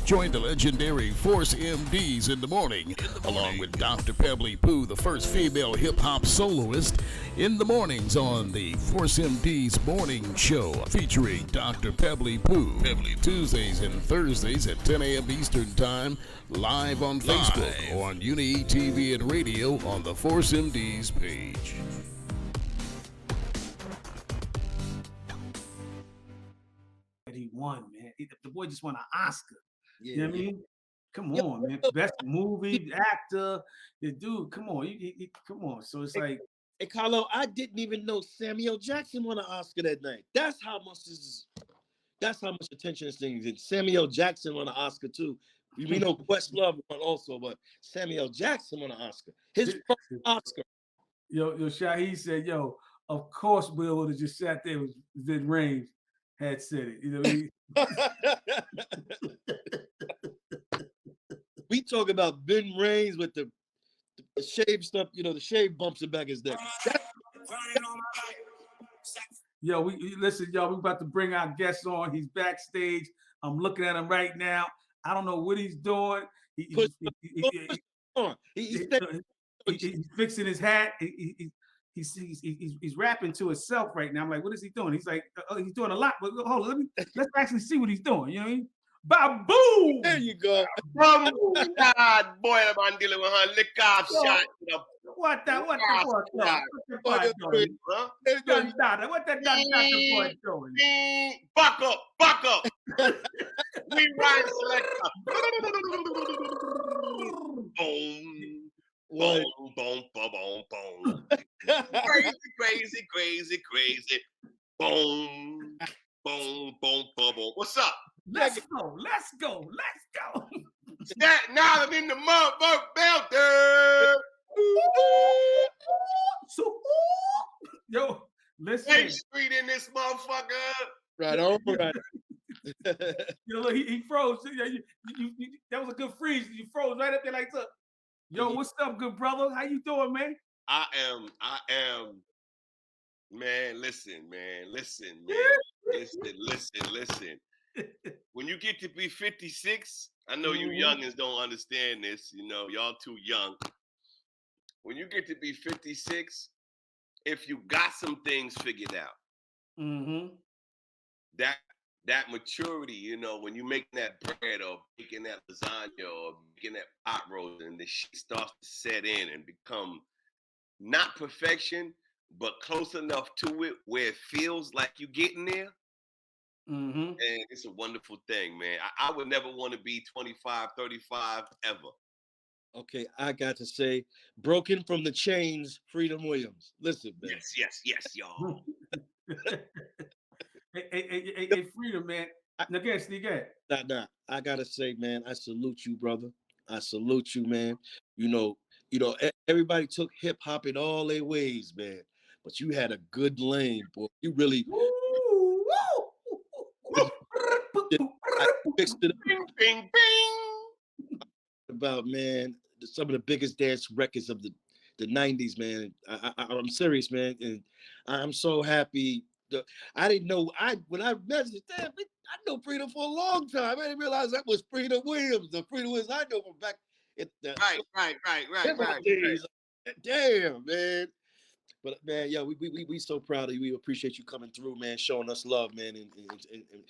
Join the legendary Force MDs in the morning, along with Dr. Pebbly Pooh, the first female hip-hop soloist, in the mornings on the Force MDs Morning Show, featuring Dr. Pebbly Pooh, Tuesdays and Thursdays at 10 a.m. Eastern Time, live on Facebook or on Uni TV and radio on the Force MDs page. He won, man. The boy just won an Oscar. Yeah, you know what I mean? Come on, man. Best movie, actor. The dude, come on. Come on. So it's like. Hey, Carlo, I didn't even know Samuel Jackson won an Oscar that night. That's how much attention this thing is. Samuel Jackson won an Oscar too. We know Questlove won also, but Samuel Jackson won an Oscar. His first Oscar. Yo, Shaheed said, yo, of course Will would have just sat there with Vin Rames had said it. You know what I mean? We talk about Ben Rames with the shave stuff, you know, the shave bumps in back his neck. Yo, listen, y'all, we about to bring our guest on. He's backstage. I'm looking at him right now. I don't know what he's doing. He's fixing his hat. He's rapping to himself right now. I'm like, what is he doing? He's like, he's doing a lot. But hold on, let's actually see what he's doing. You know what I mean? Ba-boom! There you go. God, boy, I'm dealing with her lick off shot. What the boy doing? What the boy doing? Buck up. We ride selector. Boom. Crazy. Boom. What's up? Let's go. Now I'm in the motherfucker builder. Yo, listen. Main Street in this motherfucker. Right on. Yo, look, he froze. That was a good freeze. You froze right up there like that. Yo, what's up, good brother? How you doing, man? I am. Man, listen. Listen. When you get to be 56, I know you youngins don't understand this. You know, y'all too young. When you get to be 56, if you got some things figured out, that maturity, you know, when you making that bread or making that lasagna or making that pot roast and the shit starts to set in and become not perfection, but close enough to it where it feels like you getting there. And it's a wonderful thing, man. I would never want to be 25, 35 ever. Okay, I got to say, broken from the chains, Freedom Williams. Listen, man. Yes, y'all. Hey, Freedom, man. Now, sneak in. Nah. I gotta say, man, I salute you, brother. I salute you, man. You know, everybody took hip hop in all their ways, man. But you had a good lane, boy. You really. I fixed it up. Bing. About, man, some of the biggest dance records of the 90s, man. I'm serious, man, and I'm so happy. I didn't know when I messaged them, I know Freedom for a long time. I didn't realize that was Freedom Williams. The Freedom Williams I know from back in the right. days. Damn, man. But man, yeah, we so proud of you. We appreciate you coming through, man, showing us love, man, and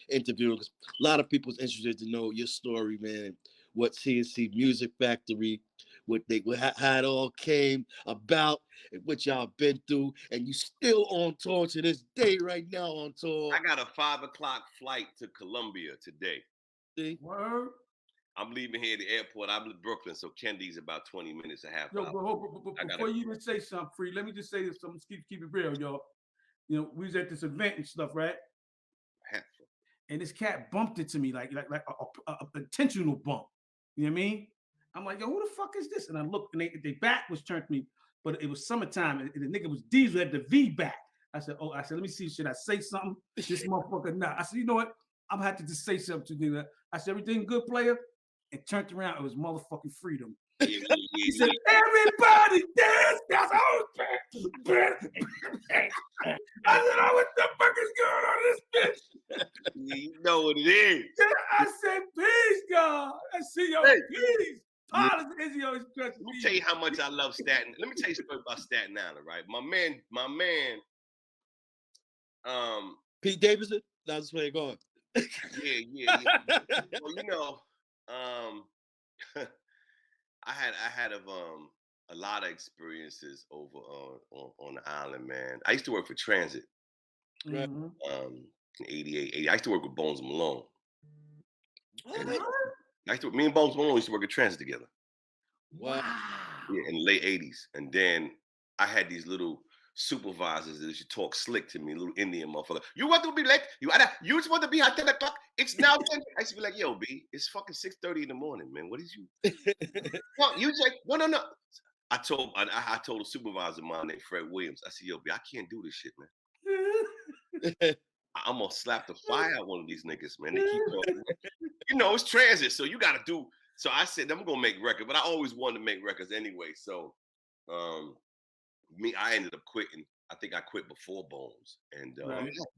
interviewing. Because a lot of people's interested to know your story, man. What C&C Music Factory, how it all came about, and what y'all been through, and you still on tour to this day, right now on tour. I got a 5:00 flight to Columbia today. See? Word. I'm leaving here at the airport. I'm in Brooklyn, so Kennedy's about 20 minutes, a half hour. Before you even say something, Free, let me just say this. Something keep it real, y'all. You know, we was at this event and stuff, right? And this cat bumped it to me like a intentional bump. You know what I mean? I'm like, yo, who the fuck is this? And I looked, and their back was turned to me, but it was summertime, and the nigga was Diesel at the V back. I said, let me see, should I say something? This motherfucker, nah. I said, you know what? I'm gonna have to just say something to you. I said, everything good, player? And turned around, it was motherfucking Freedom. He said, everybody dance. That's all. I said, oh, what the fuck is going on in this bitch? You know what it is. I said, peace, y'all. Let's see y'all. Hey. Please. Is he always Let me tell you how much I love Staten. Let me tell you a story about Staten Island, right? My man, Pete Davidson. That's where you're going. Yeah. Well, you know, I had a lot of experiences over on the island, man. I used to work for Transit. Right. In 88, 80. I used to work with Bones Malone. And What? me and Bones Malone used to work at Transit together. Wow. Yeah, in the late 80s. And then I had these little supervisors that used to talk slick to me, little Indian motherfucker. You want to be late? You want to be at 10 o'clock? It's now 10. I used to be like, yo, B, it's fucking 6:30 in the morning, man. What is you? No, you like, no. I told the supervisor of mine named Fred Williams, I said, yo, B, I can't do this shit, man. I'm gonna slap the fire out one of these niggas, man. They keep talking. You know, it's Transit, so you gotta do. So I said, I'm gonna make records, but I always wanted to make records anyway. So I ended up quitting. I think I quit before Bones. And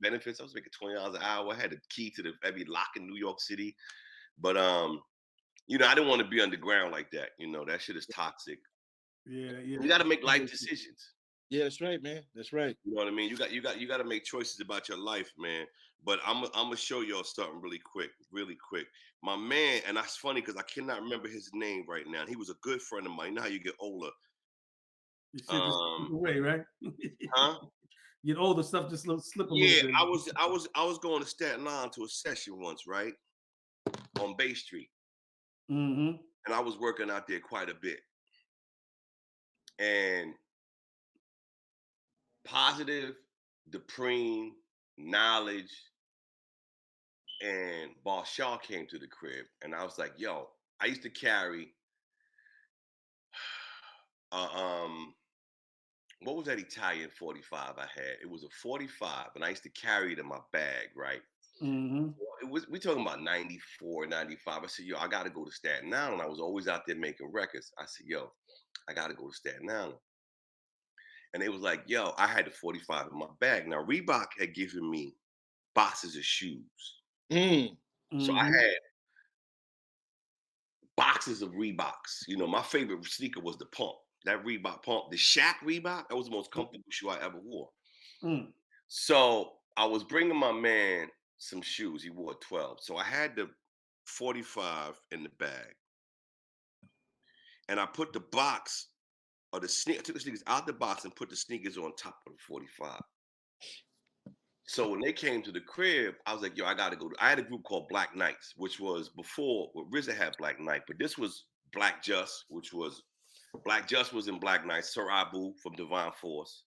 benefits, I was making $20 an hour. I had the key to every lock in New York City. But you know, I didn't want to be underground like that. You know, that shit is toxic. Yeah. You gotta make life decisions. Yeah, that's right, man. That's right. You know what I mean? You got to make choices about your life, man. But I'm gonna show y'all something really quick. My man, and that's funny because I cannot remember his name right now. He was a good friend of mine. You know how you get older. You said just slip away, right? Huh? Get older, stuff just slip a Yeah, little bit. I was going to Staten Island to a session once, right? On Bay Street. Mm-hmm. And I was working out there quite a bit. And Positive, Dupree, Knowledge, and Boss Shaw came to the crib. And I was like, yo, I used to carry what was that Italian 45 I had? It was a 45, and I used to carry it in my bag, right? Mm-hmm. We talking about 94, 95. I said, yo, I got to go to Staten Island. I was always out there making records. I said, yo, I got to go to Staten Island. And it was like, yo, I had the 45 in my bag. Now, Reebok had given me boxes of shoes. So I had boxes of Reeboks. You know, my favorite sneaker was the Pump. That Reebok Pump, the Shaq Reebok, that was the most comfortable shoe I ever wore. So I was bringing my man some shoes. He wore 12. So I had the 45 in the bag. And I put the box of the sneakers, I took the sneakers out the box and put the sneakers on top of the 45. So when they came to the crib, I was like, yo, I got to go. I had a group called Black Knights, which was before RZA had Black Knight, but this was Black Just, Black Just was in Black Knights. Sir Abu from Divine Force.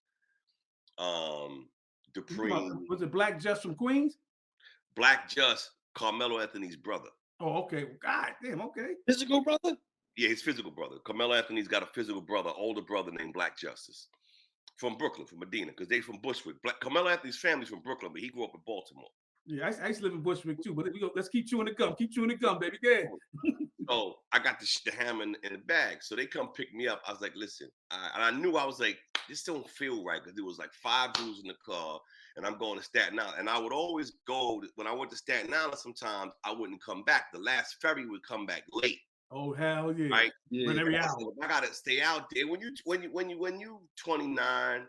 Dupree. Was it Black Just from Queens? Black Just, Carmelo Anthony's brother. Oh, okay. God damn, okay. Physical brother? Yeah, his physical brother. Carmelo Anthony's got a physical brother, older brother named Black Justice. From Brooklyn, from Medina, because they from Bushwick. Carmelo Anthony's family's from Brooklyn, but he grew up in Baltimore. Yeah, I used to live in Bushwick too, but let's keep chewing the gum. Keep chewing the gum, baby. Go ahead. So I got the hammer in the bag. So they come pick me up. I was like, listen, and I knew I was like, this don't feel right because there was like 5 dudes in the car and I'm going to Staten Island. And I would always go, when I went to Staten Island, sometimes I wouldn't come back. The last ferry would come back late. Oh, hell yeah. Right? Yeah. Every hour. I gotta stay out there. When you 29,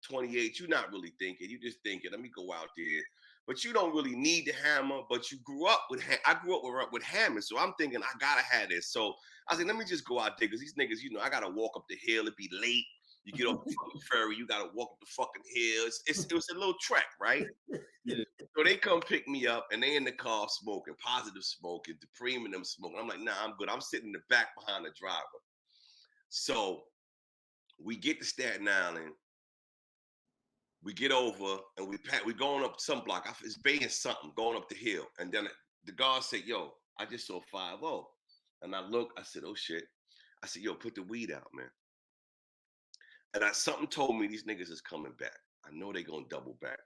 28, you're not really thinking. You just thinking, let me go out there. But you don't really need the hammer. But you grew up with. I grew up with hammers, so I'm thinking I gotta have this. So I said, let me just go out there because these niggas, you know, I gotta walk up the hill. It'd be late. You get off the fucking ferry, you gotta walk up the fucking hill. It was a little trek, right? Yeah. So they come pick me up, and they in the car smoking, Positive smoking, Dupree and them smoking. I'm like, nah, I'm good. I'm sitting in the back behind the driver. So we get to Staten Island. We get over and we going up some block. It's Bay and something going up the hill. And then the guard said, yo, I just saw 5-0. And I look, I said, oh shit. I said, yo, put the weed out, man. And something told me these niggas is coming back. I know they gonna double back.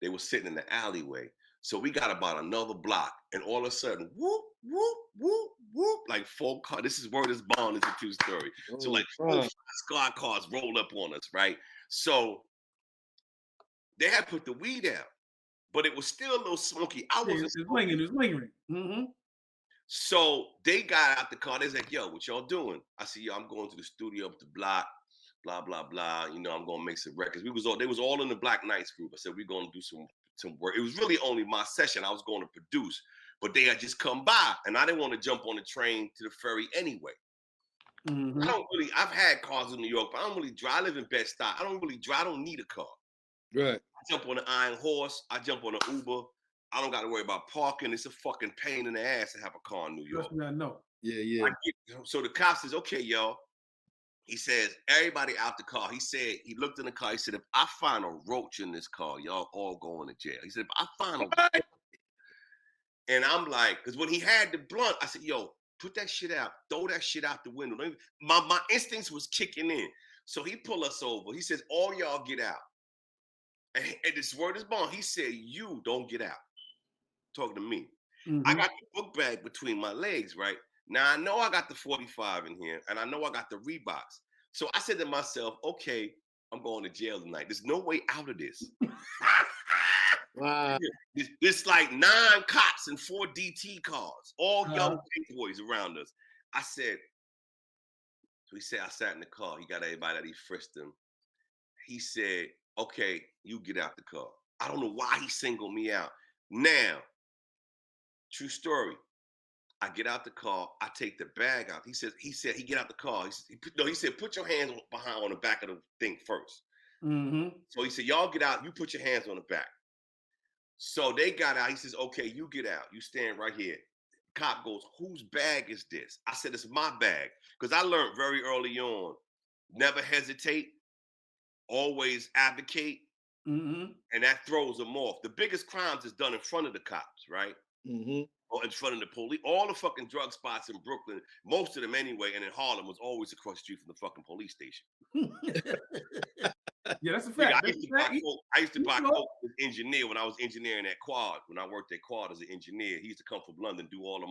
They were sitting in the alleyway. So we got about another block. And all of a sudden, whoop, whoop, whoop, whoop, like 4 cars. This is word is bond, it's a true story. So like 4 squad cars rolled up on us, right? So they had put the weed out, but it was still a little smoky. It was lingering. Mm-hmm. So they got out the car. They was like, yo, what y'all doing? I said, yo, I'm going to the studio up the block, blah, blah, blah. You know, I'm going to make some records. They was all in the Black Knights group. I said, we're going to do some work. It was really only my session I was going to produce, but they had just come by and I didn't want to jump on the train to the ferry anyway. Mm-hmm. I've had cars in New York, but I don't really drive. I live in Bed-Stuy. I don't really drive. I don't need a car. Right. I jump on an Iron Horse. I jump on an Uber. I don't got to worry about parking. It's a fucking pain in the ass to have a car in New York. I know. Yeah. So the cop says, okay, y'all. He says, everybody out the car. He said, he looked in the car. He said, if I find a roach in this car, y'all all going to jail. He said, if I find a roach. And I'm like, because when he had the blunt, I said, yo, put that shit out. Throw that shit out the window. My instincts was kicking in. So he pulled us over. He says, all y'all get out. And this word is bond. He said, you don't get out. Talking to me. Mm-hmm. I got the book bag between my legs, right? Now I know I got the 45 in here, and I know I got the Reeboks. So I said to myself, okay, I'm going to jail tonight. There's no way out of this. Wow. There's like 9 cops and 4 DT cars, all young big boys around us. I said, so he said, I sat in the car. He got everybody that he frisked him. He said, okay, you get out the car. I don't know why he singled me out. Now, true story. I get out the car. I take the bag out. He said he get out the car. He said, put your hands behind on the back of the thing first. Mm-hmm. So he said, y'all get out. You put your hands on the back. So they got out. He says, okay, you get out. You stand right here. Cop goes, whose bag is this? I said, it's my bag. Because I learned very early on, never hesitate, always advocate. Mm-hmm. And that throws them off. The biggest crimes is done in front of the cops, right? Mm-hmm. Or in front of the police. All the fucking drug spots in Brooklyn, most of them anyway, and in Harlem was always across the street from the fucking police station. Yeah, that's a fact. I used to buy coke as an engineer when I was engineering at Quad. When I worked at Quad as an engineer, he used to come from London, do all the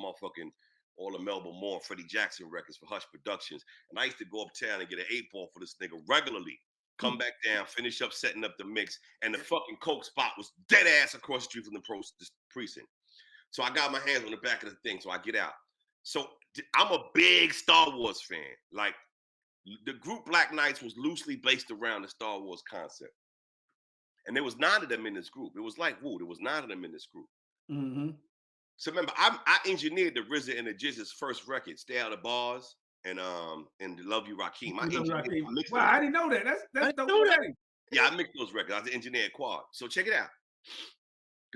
Melba Moore and Freddie Jackson records for Hush Productions. And I used to go uptown and get an 8-ball for this nigga regularly. Come back down, finish up setting up the mix, and the fucking coke spot was dead ass across the street from the precinct. So I got my hands on the back of the thing, so I get out. So I'm a big Star Wars fan. Like, the group Black Knights was loosely based around the Star Wars concept. And there was 9 of them in this group. It was like, woo, there was 9 of them in this group. Mm-hmm. So remember, I engineered the RZA and the Jizz's first record, Stay Out of Bars, and Love You Rakim. Wow, I didn't know that. That's dope. Yeah, I mixed those records. I was an engineer at Quad. So check it out.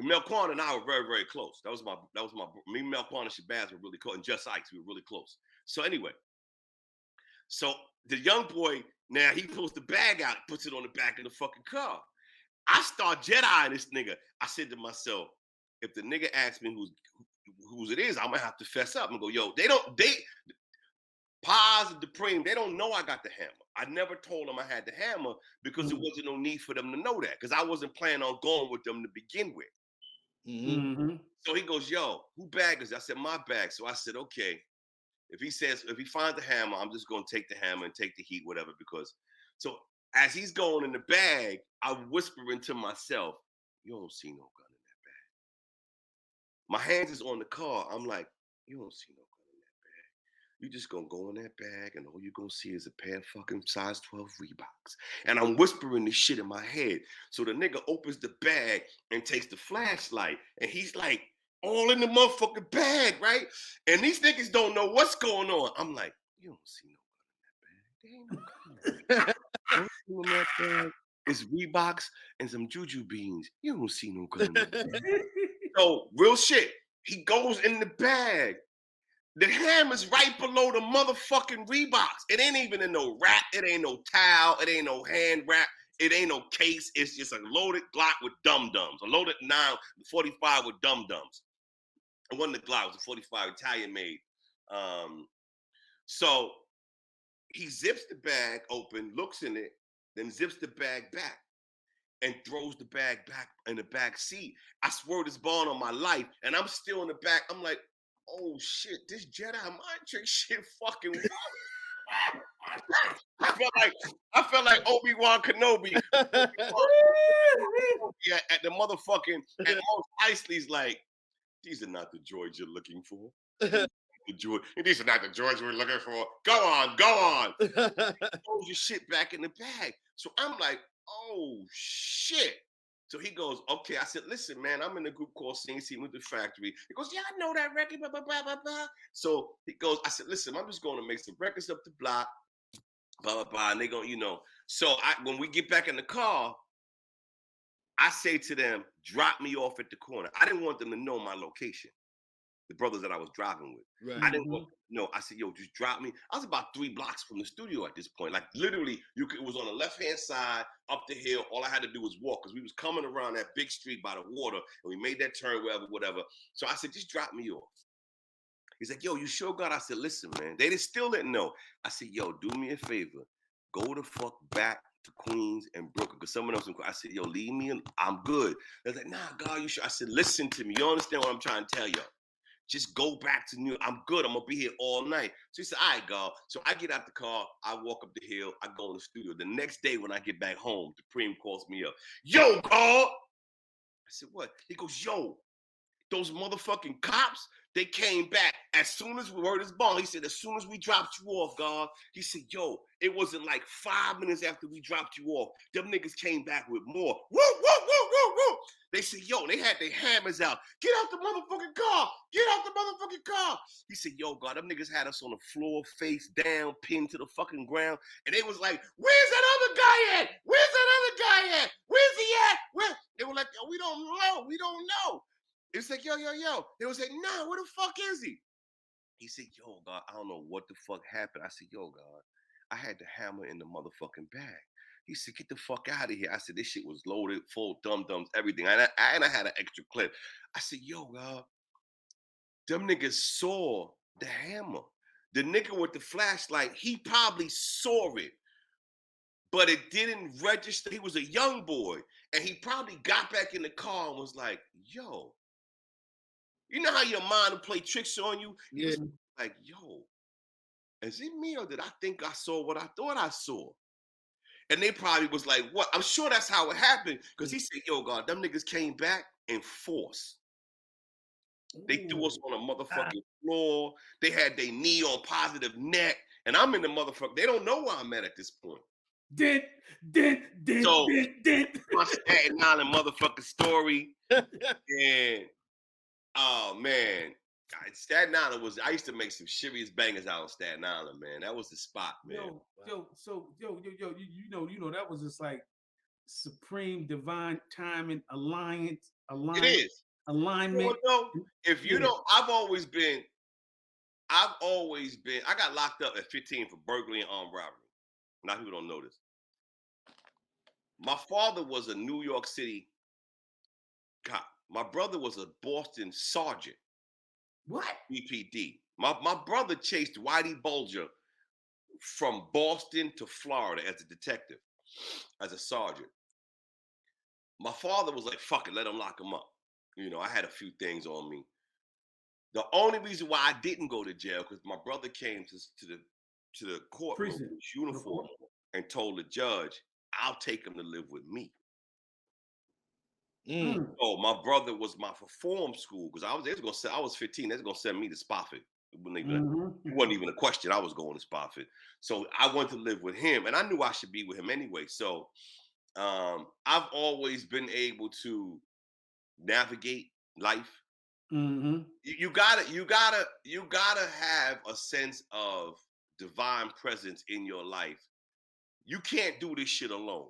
Melquan and I were very, very close. Me, Melquan and Shabazz were really close, and Just Ice, we were really close. So anyway, so the young boy, now he pulls the bag out, puts it on the back of the fucking car. I start Jediing this nigga. I said to myself, if the nigga asks me whose it is, I'm gonna have to fess up and go, yo, Paz and Dupreme, they don't know I got the hammer. I never told them I had the hammer because there wasn't no need for them to know that, because I wasn't planning on going with them to begin with. Mm-hmm. So he goes, yo, who bag is it? I said, my bag. So I said, okay, if he finds the hammer, I'm just going to take the hammer and take the heat, whatever, because, so as he's going in the bag, I'm whispering to myself, you don't see no gun in that bag. My hands is on the car. I'm like, you don't see no gun in that bag. You just going to go in that bag and all you're going to see is a pair of fucking size 12 Reeboks. And I'm whispering this shit in my head. So the nigga opens the bag and takes the flashlight and he's like, all in the motherfucking bag, right? And these niggas don't know what's going on. I'm like, you don't see no gun in that bag. There ain't no gun in that bag. It's Reeboks and some juju beans. You don't see no gun in that bag. So, real shit. He goes in the bag. The hammer's right below the motherfucking Reeboks. It ain't even in no wrap. It ain't no towel. It ain't no hand wrap. It ain't no case. It's just a loaded Glock with dum-dums. A loaded 945 with dum-dums. It wasn't the Glock. It was a 45 Italian made. So he zips the bag open, looks in it, then zips the bag back and throws the bag back in the back seat. I swear this ball on my life, and I'm still in the back. I'm like, oh shit, this Jedi mind trick shit fucking works. I felt like Obi-Wan Kenobi at the motherfucking, and Mos Eisley's like, these are not the droids you're looking for. These are not the George we're looking for. Go on, go on. Throws your shit back in the bag. So I'm like, oh shit. So he goes, okay. I said, listen, man, I'm in a group called cc&musicfactory. He goes, yeah, I know that record, blah, blah, blah, blah, blah. So he goes, I said, listen, I'm just going to make some records up the block, blah, blah, blah. And they go, So when we get back in the car, I say to them, drop me off at the corner. I didn't want them to know my location. The brothers that I was driving with. Right. I didn't want no. I said, yo, just drop me. I was about 3 blocks from the studio at this point. Like literally, it was on the left-hand side, up the hill. All I had to do was walk because we was coming around that big street by the water, and we made that turn, whatever. So I said, just drop me off. He's like, yo, you sure God? I said, listen, man. They still didn't know. I said, yo, do me a favor. Go the fuck back to Queens and Brooklyn. Because someone else, I said, yo, leave me in. I'm good. They're like, nah, God, you sure? I said, listen to me. You understand what I'm trying to tell you? Just go back to New York. I'm good. I'm going to be here all night. So he said, all right, God. So I get out the car. I walk up the hill. I go in the studio. The next day when I get back home, Supreme calls me up. Yo, God. I said, what? He goes, yo, those motherfucking cops, they came back as soon as we word is born. He said, as soon as we dropped you off, God, he said, yo, it wasn't like 5 minutes after we dropped you off. Them niggas came back with more. Woo, woo, woo, woo, woo. They said, yo, they had their hammers out. Get out the motherfucking car. Get out the motherfucking car. He said, yo, God, them niggas had us on the floor, face down, pinned to the fucking ground. And they was like, where's that other guy at? Where's that other guy at? Where's he at? Where? They were like, yo, we don't know. We don't know. It's like, yo. They was like, nah, where the fuck is he? He said, yo, God, I don't know what the fuck happened. I said, yo, God, I had the hammer in the motherfucking bag. He said, get the fuck out of here. I said, this shit was loaded, full dum-dums, everything. And I had an extra clip. I said, yo, God, them niggas saw the hammer. The nigga with the flashlight, he probably saw it, but it didn't register. He was a young boy. And he probably got back in the car and was like, yo, you know how your mind will play tricks on you? He was like, yo, is it me or did I think I saw what I thought I saw? And they probably was like, what? I'm sure that's how it happened. Because he said, yo, God, them niggas came back in force. They threw us on a motherfucking floor. They had their knee on positive neck. And I'm in the motherfucker. They don't know where I'm at this point. So, my Staten Island motherfucking story. And, oh, man. Staten Island I used to make some serious bangers out on Staten Island, man. That was the spot, man. Yo, you know, that was just like supreme divine timing, alignment. It is. Alignment. If you don't, I've always been, I got locked up at 15 for burglary and armed robbery. A lot of people don't know this. My father was a New York City cop. My brother was a Boston sergeant. What? BPD. My brother chased Whitey Bulger from Boston to Florida as a detective, as a sergeant. My father was like, fuck it, let him lock him up. You know, I had a few things on me. The only reason why I didn't go to jail because my brother came to the courtroom in his uniform and told the judge, I'll take him to live with me. So my brother was my reform school because I was 15. They was gonna send me to Spofford. It wasn't even a question. I was going to Spofford. So I went to live with him, and I knew I should be with him anyway. So I've always been able to navigate life. You gotta have a sense of divine presence in your life. You can't do this shit alone.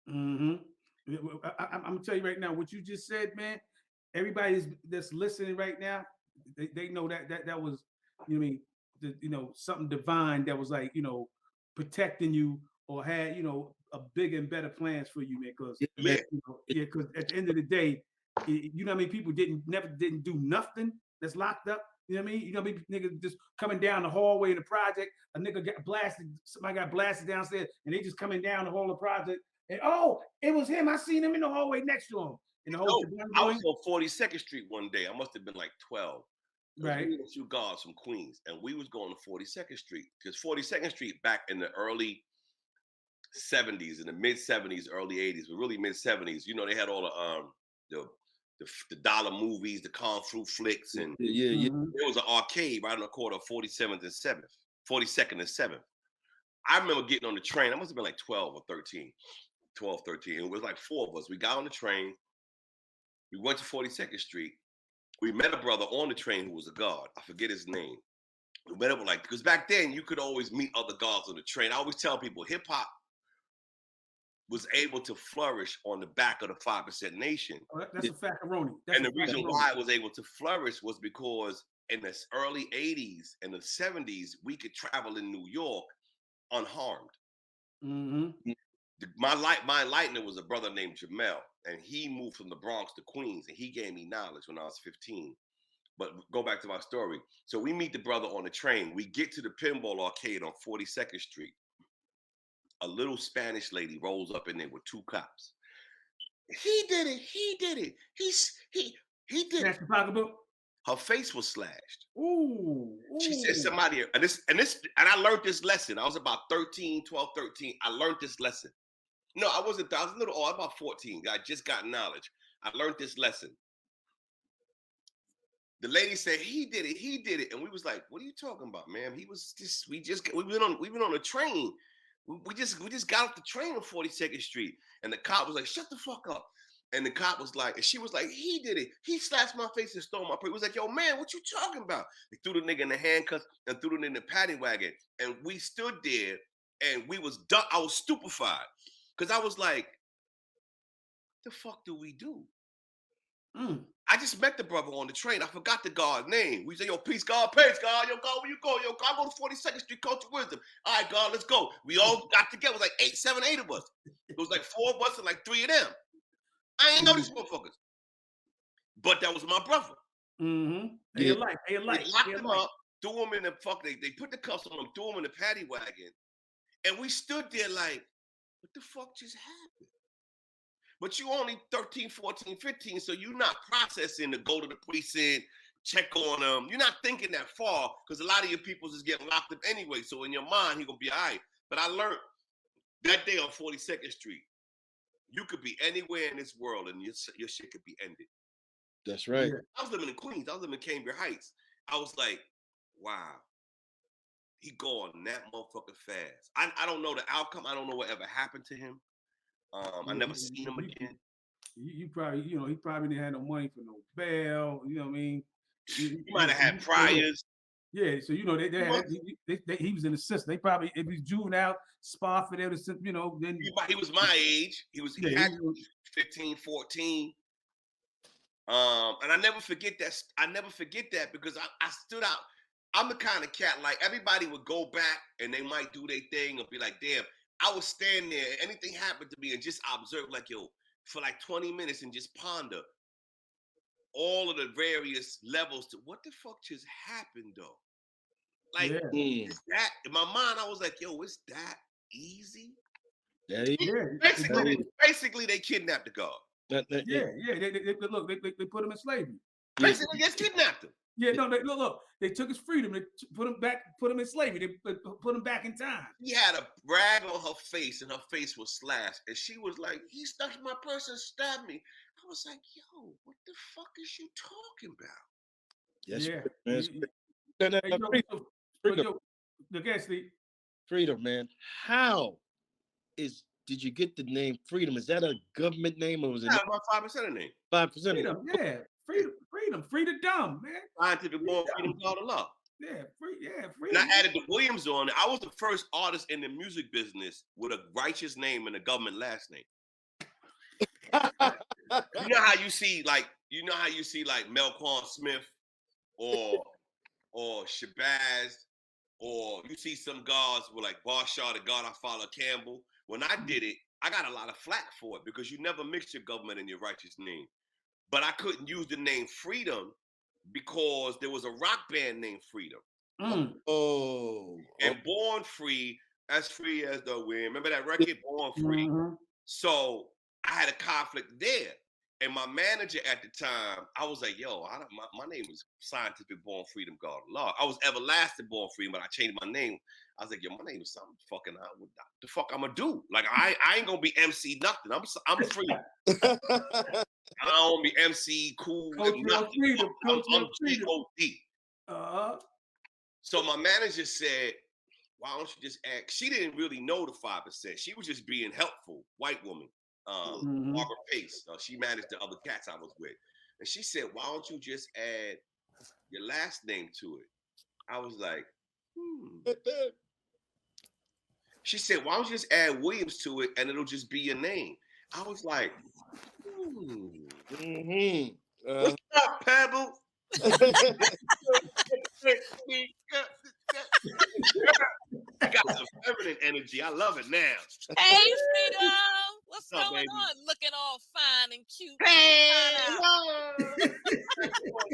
I'm gonna tell you right now, what you just said, man. Everybody that's listening right now, they know that was, you know, what I mean, something divine that was like, protecting you or had, a bigger and better plans for you, man. Because because at the end of the day, you know how many people didn't do nothing that's locked up. You know what I mean? You know, niggas just coming down the hallway in the project. A nigga got blasted. Somebody got blasted downstairs, and they just coming down the hall of the project. And it was him. I seen him in the hallway next to him. In the whole. I was on 42nd Street one day. I must have been like 12. Right. We were a few guards from Queens, and we was going to 42nd Street because 42nd Street back in the early 70s, in the mid 70s, early 80s, but really mid 70s. You know, they had all the the dollar movies, the Kung Fu flicks, and yeah. There was an arcade right on the corner of 47th and 7th, 42nd and 7th. I remember getting on the train. I must have been like 12 or 13. 12, 13. It was like 4 of us. We got on the train. We went to 42nd Street. We met a brother on the train who was a guard. I forget his name. We met up like, because back then you could always meet other guards on the train. I always tell people hip hop was able to flourish on the back of the 5% Nation. Oh, that's a factoroni. And the reason why it was able to flourish was because in the early 80s and the 70s, we could travel in New York unharmed. Mm-hmm. My enlightener was a brother named Jamel, and he moved from the Bronx to Queens, and he gave me knowledge when I was 15. But go back to my story. So we meet the brother on the train. We get to the pinball arcade on 42nd Street. A little Spanish lady rolls up in there with 2 cops. He did it. He did it. He did it. The pocketbook. Her face was slashed. Ooh. She said somebody, and I learned this lesson. I was about 13, 12, 13. I learned this lesson. No, I was a little old. I was about 14. I just got knowledge. I learned this lesson. The lady said, he did it. And we was like, what are you talking about, ma'am? He was just, we've been on a train. We just got off the train on 42nd Street. And the cop was like, shut the fuck up. And the cop was like, and she was like, he did it. He slashed my face and stole my purse. He was like, yo, man, what you talking about? They threw the nigga in the handcuffs and threw it in the paddy wagon. And we stood there and we was done. I was stupefied. Because I was like, what the fuck do we do? I just met the brother on the train. I forgot the guard's name. We say, yo, peace, God, peace, God. Yo, God, where you go? Yo, God, go to 42nd Street, Culture Wisdom. All right, God, let's go. We all got together. It was like 7, 8 of us. It was like 4 of us and like 3 of them. I ain't know these motherfuckers. But that was my brother. Mm-hmm. They alike. They locked him up, threw him in the fuck. They put the cuffs on him, threw him in the paddy wagon. And we stood there like, what the fuck just happened? But you only 13, 14, 15, so you're not processing to go to the precinct, check on them. You're not thinking that far because a lot of your people is getting locked up anyway. So in your mind, he gonna be all right. But I learned that day on 42nd Street, you could be anywhere in this world and your shit could be ended. That's right. I was living in Queens. I was living in Cambridge Heights. I was like, wow, he going that motherfucker fast. I don't know the outcome. I don't know what ever happened to him. I never seen him again. You probably, he probably didn't have no money for no bail. You know what I mean? He might have had priors. Yeah, so he was in the system. They probably, if he's juvenile, spot for them, then he was my age. He was 15, 14. And I never forget that because I stood out. I'm the kind of cat, like everybody would go back and they might do their thing and be like, damn, I would stand there, anything happened to me and just observe like, yo, for like 20 minutes and just ponder all of the various levels to what the fuck just happened though. Like, is that, in my mind, I was like, yo, is that easy? Basically, they kidnapped the guard. They put him in slavery. Basically, they kidnapped him. Yeah, no, look, they took his freedom. They put him in slavery. They put him back in time. He had a rag on her face, and her face was slashed. And she was like, he snatched my purse and stabbed me. I was like, yo, what the fuck is you talking about? Yes, Freedom, man. How did you get the name Freedom? Is that a government name or was it? About 5% name. 5%. Freedom, yeah. Freedom, free the dumb, man. Scientific born freedom, God of love. Yeah, freedom. And I added the Williams on it. I was the first artist in the music business with a righteous name and a government last name. You know how you see like Melquan Smith or Shabazz, or you see some gods with like Barshar, the God I follow, Campbell. When I did it, I got a lot of flack for it because you never mix your government and your righteous name. But I couldn't use the name Freedom because there was a rock band named Freedom. And Born Free, as free as the wind. Remember that record, Born Free? Mm-hmm. So I had a conflict there. And my manager at the time, I was like, yo, my name is Scientific Born Freedom, God of Law. I was Everlasting Born Freedom, but I changed my name. I was like, yo, my name is something fucking, what the fuck I'm gonna do? Like, I ain't gonna be MC nothing. I'm free. I don't be MC cool. Cultural freedom. I'm G-O-D. So my manager said, why don't you just ask? She didn't really know the 5%. She was just being helpful. White woman, Barbara Pace. She managed the other cats I was with. And she said, why don't you just add your last name to it? I was like, She said, why don't you just add Williams to it and it'll just be your name? I was like, What's up, Pebble? You got some feminine energy. I love it now. Hey, Freedom. What's What's up, going baby? on? Looking all fine and cute. Hey,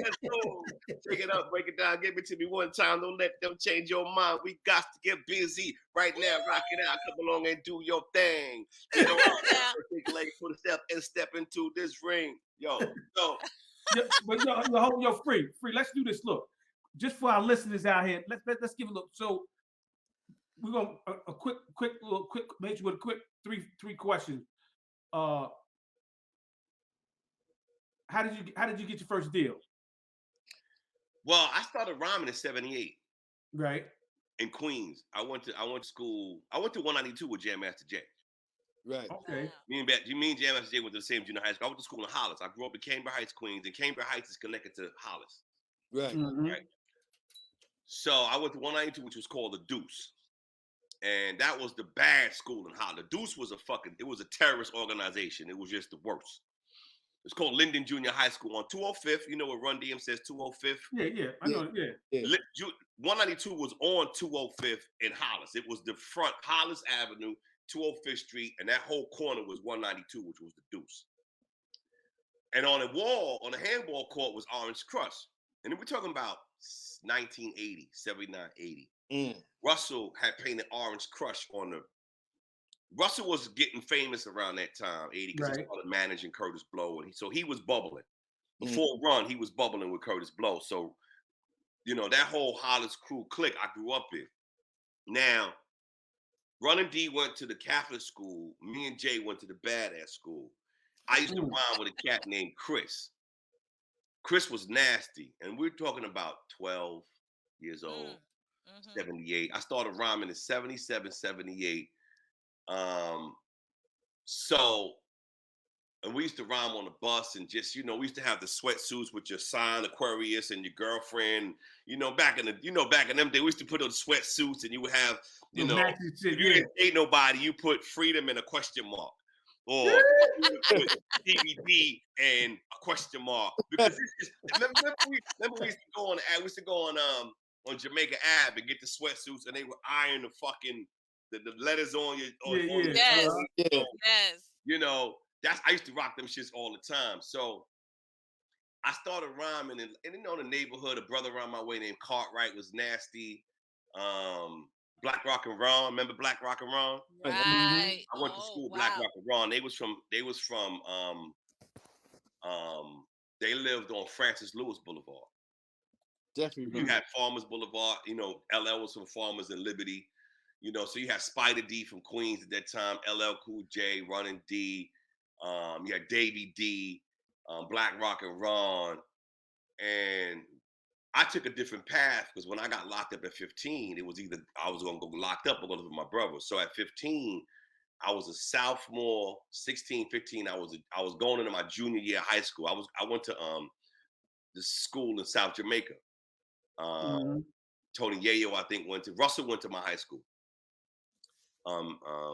let's go. Take it up, break it down, give it to me one time. Don't let them change your mind. We got to get busy right now. Rock it out. Come along and do your thing. You know, take a leg, put a step and step into this ring. Yo. But yo, free. Let's do this. Look, just for our listeners out here, let's give a look. So we're gonna a quick, maybe with a quick three questions. How did you get your first deal? Well, I started rhyming in '78. Right. In Queens. I went to school. I went to 192 with Jam Master Jay. Right. Okay. Me and Jam Master Jay went to the same junior high school. I went to school in Hollis. I grew up in Cambridge Heights, Queens, and Cambridge Heights is connected to Hollis. Right. Right. So I went to 192, which was called the Deuce. And that was the bad school in Hollis. The Deuce was it was a terrorist organization. It was just the worst. It's called Linden Junior High School on 205th. You know what Run DM says, 205th? Yeah. I know. Yeah. 192 was on 205th in Hollis. It was the front, Hollis Avenue, 205th Street, and that whole corner was 192, which was the Deuce. And on a wall, on the handball court was Orange Crush. And then we're talking about 1980, 79, 80. Russell had painted Orange Crush on the... Russell was getting famous around that time, 80, because he started managing Curtis Blow. And so he was bubbling. Before Run, he was bubbling with Curtis Blow. So, you know, that whole Hollis crew clique I grew up in. Now, Run and D went to the Catholic school. Me and Jay went to the badass school. I used to rhyme with a cat named Chris. Chris was nasty. And we're talking about 12 years old, 78. I started rhyming in 77, 78. And we used to rhyme on the bus and just, you know, we used to have the sweatsuits with your sign Aquarius and your girlfriend. You know, back in them days, we used to put on sweatsuits and you would have, you know, if you didn't date nobody, you put freedom and a question mark. Or you would put DVD and a question mark. Because remember we used to go on Jamaica Ave and get the sweatsuits and they would iron the fucking the letters on your Yes. You know, I used to rock them shits all the time. So I started rhyming and you know, in the neighborhood, a brother around my way named Cartwright was nasty. Black Rock and Ron, remember Black Rock and Ron? Right. I went to school, Black Rock and Ron. They lived on Francis Lewis Boulevard. Definitely. You had Farmers Boulevard, you know, LL was from Farmers and Liberty. You know, so you had Spider D from Queens at that time, LL Cool J, Running D. You had Davey D, Black Rock and Ron. And I took a different path because when I got locked up at 15, it was either I was going to go locked up or going to live with my brother. So at 15, I was a sophomore. 16, 15, I was going into my junior year of high school. I went to this school in South Jamaica. Tony Yayo, I think, Russell went to my high school.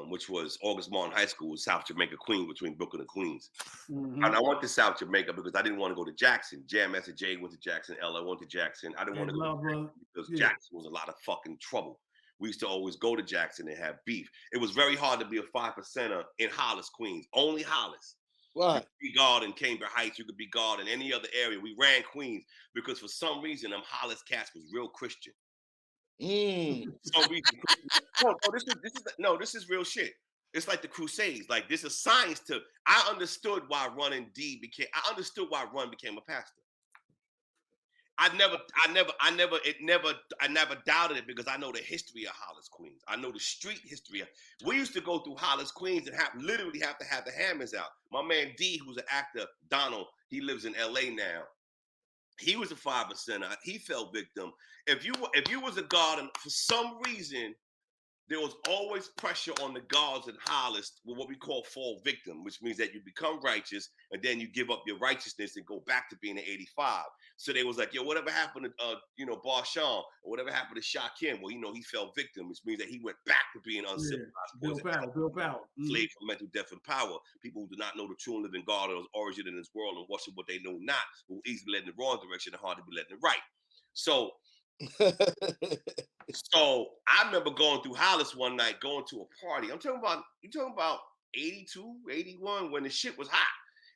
Which was August Martin High School, South Jamaica, Queens, between Brooklyn and Queens. And I went to South Jamaica because I didn't want to go to Jackson. Jam Master Jay went to Jackson, Ella went to Jackson. I didn't want to go to Jackson because Jackson was a lot of fucking trouble. We used to always go to Jackson and have beef. It was very hard to be a 5%er in Hollis, Queens. Only Hollis. Right. You could be guard in Cambridge Heights. You could be guard in any other area. We ran Queens because for some reason, them Hollis cats was real Christian. For some reason, this is real shit. It's like the Crusades. Like this is science to. I understood why Run became a pastor. I never doubted it because I know the history of Hollis, Queens. I know the street history. We used to go through Hollis, Queens, and literally have to have the hammers out. My man D, who's an actor, Donald, he lives in LA now. He was a 5%er. He fell victim. If you was a guard, and for some reason, there was always pressure on the guards in Hollis with what we call fall victim, which means that you become righteous and then you give up your righteousness and go back to being an 85. So they was like, yo, whatever happened to Barshawn or whatever happened to Shaquem? Well, he fell victim, which means that he went back to being uncivilized. Bill Powell. Slave for mental death and power. People who do not know the true and living God or his origin in this world and worship what they know not will easily led in the wrong direction and hard to be led in the right. So I remember going through Hollis one night, going to a party. You talking about 82, 81 when the shit was hot.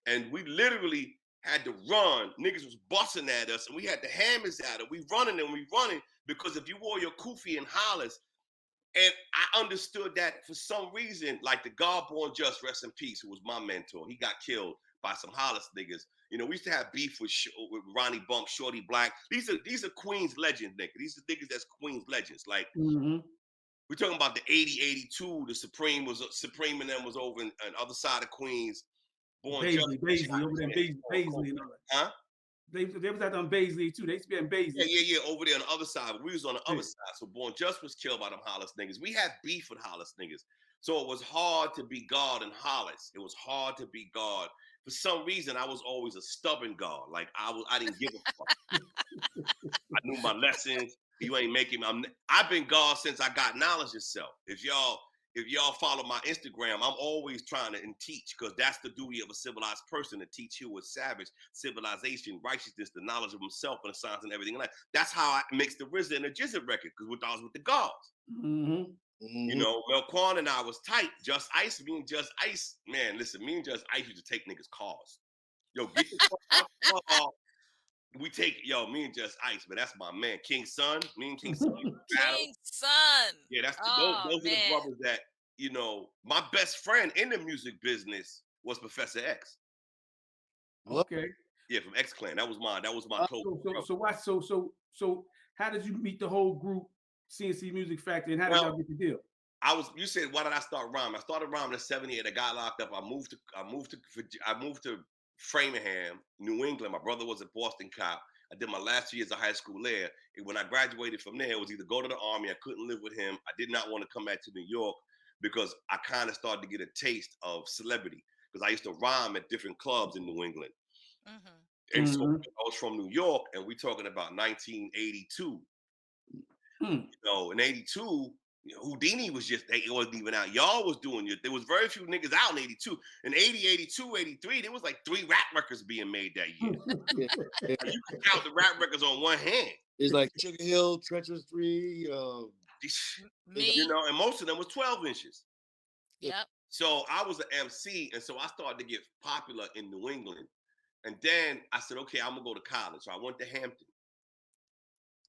And we literally had to run. Niggas was busting at us and we had the hammers at it. We running because if you wore your kufi in Hollis, and I understood that for some reason, like the God-born Just, rest in peace, who was my mentor, he got killed by some Hollis niggas. We used to have beef with Ronnie Bunk, Shorty Black. These are Queens legends, nigga. These are niggas that's Queens legends. Like, we're talking about the 80, 82, the Supreme and them was over on the other side of Queens. Baisley, over there in Baisley and all that. Huh? They was out on Baisley too. They used to be in Baisley. Yeah, over there on the other side. We was on the other side. So Born Just was killed by them Hollis niggas. We had beef with Hollis niggas. So it was hard to be God in Hollis. It was hard to be God. For some reason, I was always a stubborn God. Like I didn't give a fuck. I knew my lessons. You ain't making me. I've been God since I got knowledge itself. If y'all follow my Instagram, I'm always trying to teach because that's the duty of a civilized person, to teach you with savage civilization, righteousness, the knowledge of himself and the science and everything like that. That's how I mixed the RZA and the Jizzle record because I was with the gods. Melquan and I was tight. Just Ice, me and Just Ice. Man, listen, me and Just Ice used to take niggas' cars. Yo, get the fuck out the car. Me and Just Ice, but that's my man. King Son, me and King Son. King Son. Yeah, that's those are the brothers that, my best friend in the music business was Professor X. Okay. Yeah, from X Clan. That was my close. So how did you meet the whole group, CNC Music Factory, and how did y'all get the deal? You said, why did I start rhyming? I started rhyming in '78. I got locked up. I moved to Framingham, New England. My brother was a Boston cop. I did my last 2 years of high school there. And when I graduated from there, it was either go to the Army. I couldn't live with him. I did not want to come back to New York because I kind of started to get a taste of celebrity because I used to rhyme at different clubs in New England. And so I was from New York, and we're talking about 1982. In 82, Houdini was it wasn't even out. Y'all was doing it. There was very few niggas out in 82. In 80, 82, 83, there was like 3 rap records being made that year. You can count the rap records on one hand. It's like Sugar Hill, Treacherous 3. And most of them was 12 inches. Yep. So I was an MC, and so I started to get popular in New England. And then I said, okay, I'm going to go to college. So I went to Hampton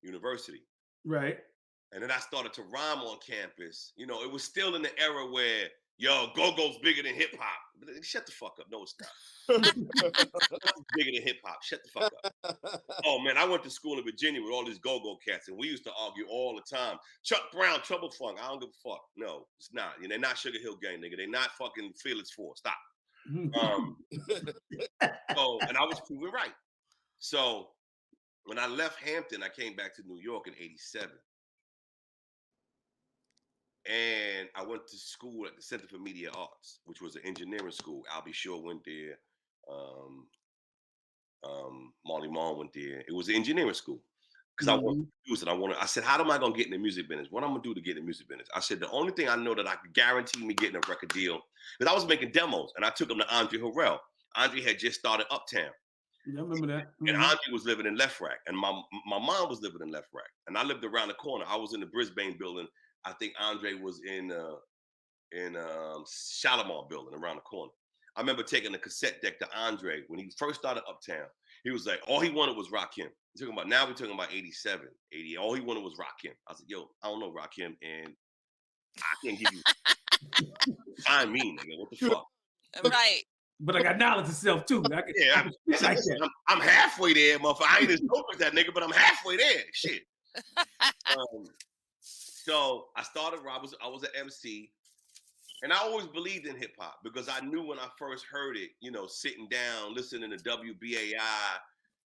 University. Right. And then I started to rhyme on campus. It was still in the era where, go-go's bigger than hip-hop. Shut the fuck up. No, it's not. Bigger than hip-hop. Shut the fuck up. Oh, man, I went to school in Virginia with all these go-go cats, and we used to argue all the time. Chuck Brown, Trouble Funk. I don't give a fuck. No, it's not. They're not Sugar Hill Gang, nigga. They're not fucking Fearless Four. Stop. And I was proven right. So when I left Hampton, I came back to New York in '87. And I went to school at the Center for Media Arts, which was an engineering school. Albie Shaw went there. Marley Marl went there. It was an engineering school because I wanted to do it. I said, how am I going to get in the music business? What I'm going to do to get in the music business? I said, the only thing I know that I could guarantee me getting a record deal, because I was making demos, and I took them to Andre Harrell. Andre had just started Uptown. Yeah, I remember that. And Andre was living in Left Rack, and my mom was living in Left Rack, and I lived around the corner. I was in the Brisbane building. I think Andre was in Shalimar building around the corner. I remember taking a cassette deck to Andre when he first started Uptown. He was like, all he wanted was Rakim. Now we're talking about 87, 80. All he wanted was Rakim. I said, yo, I don't know Rakim, and I can't give you. Find me, nigga. What the fuck? Right. But I got knowledge of self too. I can spit like that. I'm halfway there, motherfucker. I ain't as dope as that nigga, but I'm halfway there. Shit. So I started. I was an MC, and I always believed in hip hop because I knew when I first heard it. You know, sitting down, listening to WBAI.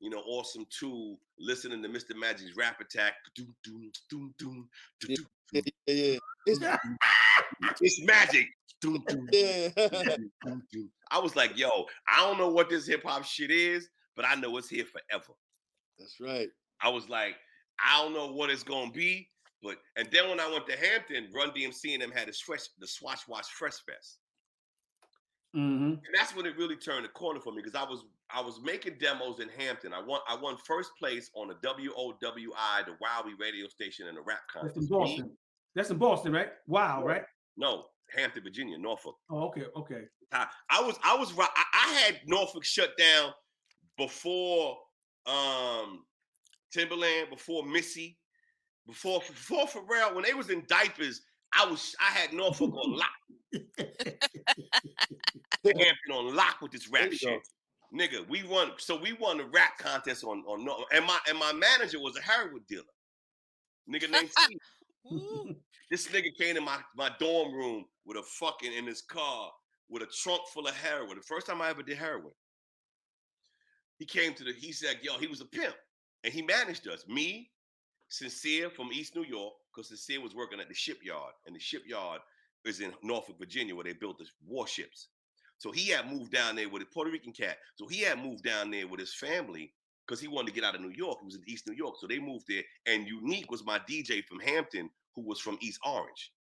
You know, Awesome 2, listening to Mr. Magic's Rap Attack. Yeah. It's magic. Yeah. I was like, yo, I don't know what this hip hop shit is, but I know it's here forever. That's right. I was like, I don't know what it's gonna be, and then when I went to Hampton, Run DMC and them had the Swatch Watch Fresh Fest. Mm-hmm. And that's when it really turned the corner for me because I was making demos in Hampton. I won first place on the WOWI, the Wowie radio station, in the rap contest. That's in Boston. That's in Boston, right? Wow, right? No, Hampton, Virginia, Norfolk. Oh, okay. I had Norfolk shut down before Timberland, before Missy, before Pharrell. When they was in diapers, I had Norfolk on lock. Hampton on lock with this rap shit. Nigga, we won the rap contest on and my manager was a heroin dealer. Nigga named Steve. This nigga came to my dorm room with a fucking in his car with a trunk full of heroin. The first time I ever did heroin. He said, yo, he was a pimp. And he managed us. Me, Sincere from East New York, because Sincere was working at the shipyard. And the shipyard is in Norfolk, Virginia, where they built the warships. So he had moved down there with a Puerto Rican cat. So he had moved down there with his family because he wanted to get out of New York. He was in East New York. So they moved there. And Unique was my DJ from Hampton, who was from East Orange.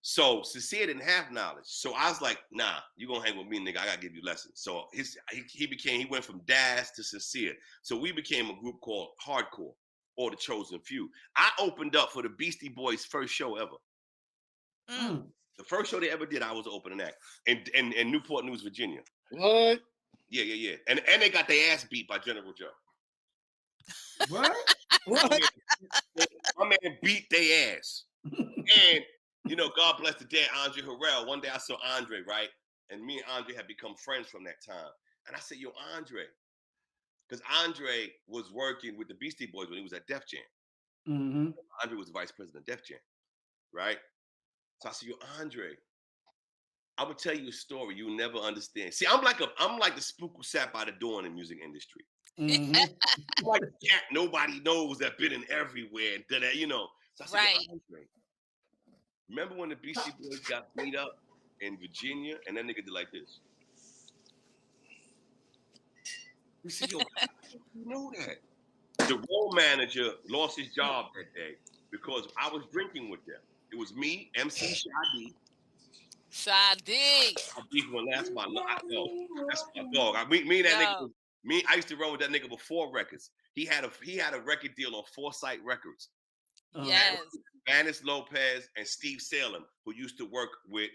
So Sincere didn't have knowledge. So I was like, nah, you gonna hang with me, nigga. I gotta give you lessons. So he went from Daz to Sincere. So we became a group called Hardcore, or the Chosen Few. I opened up for the Beastie Boys' first show ever. Mm. The first show they ever did, I was the opening act in Newport News, Virginia. What? Yeah. And they got their ass beat by General Joe. What? My man beat their ass. And, you know, God bless the dead Andre Harrell. One day I saw Andre, right? And me and Andre had become friends from that time. And I said, yo, Andre. Because Andre was working with the Beastie Boys when he was at Def Jam. Mm-hmm. Andre was the vice president of Def Jam, right? So I said, yo, Andre, I would tell you a story you'll never understand. See, I'm like the spook who sat by the door in the music industry. Mm-hmm. Like a cat nobody knows that been in everywhere. That, you know. So I said, Right. Andre, remember when the Beastie Boys got beat up in Virginia? And that nigga did like this. He said, yo, how did you know that? The road manager lost his job that day because I was drinking with them. It was me, MC Shadi. Shadi. That's my dog. Me and that nigga. I used to run with that nigga before records. He had a record deal on Foresight Records. Yes. Vanis Lopez and Steve Salem, who used to work with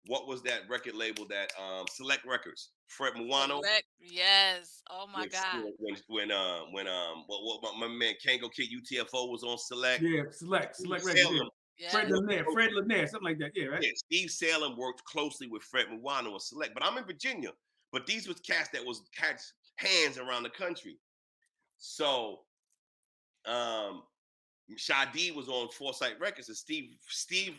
what was that record label that Select Records? Fred Muano. Yes. Oh my God. When my man Kango Kid UTFO was on Select. Yeah, Select Records. Yes. Fred Lanier, something like that. Yeah, right. Yeah, Steve Salem worked closely with Fred Muano and Select, but I'm in Virginia. But these was cats that had hands around the country. So, Shadi was on Foresight Records, and Steve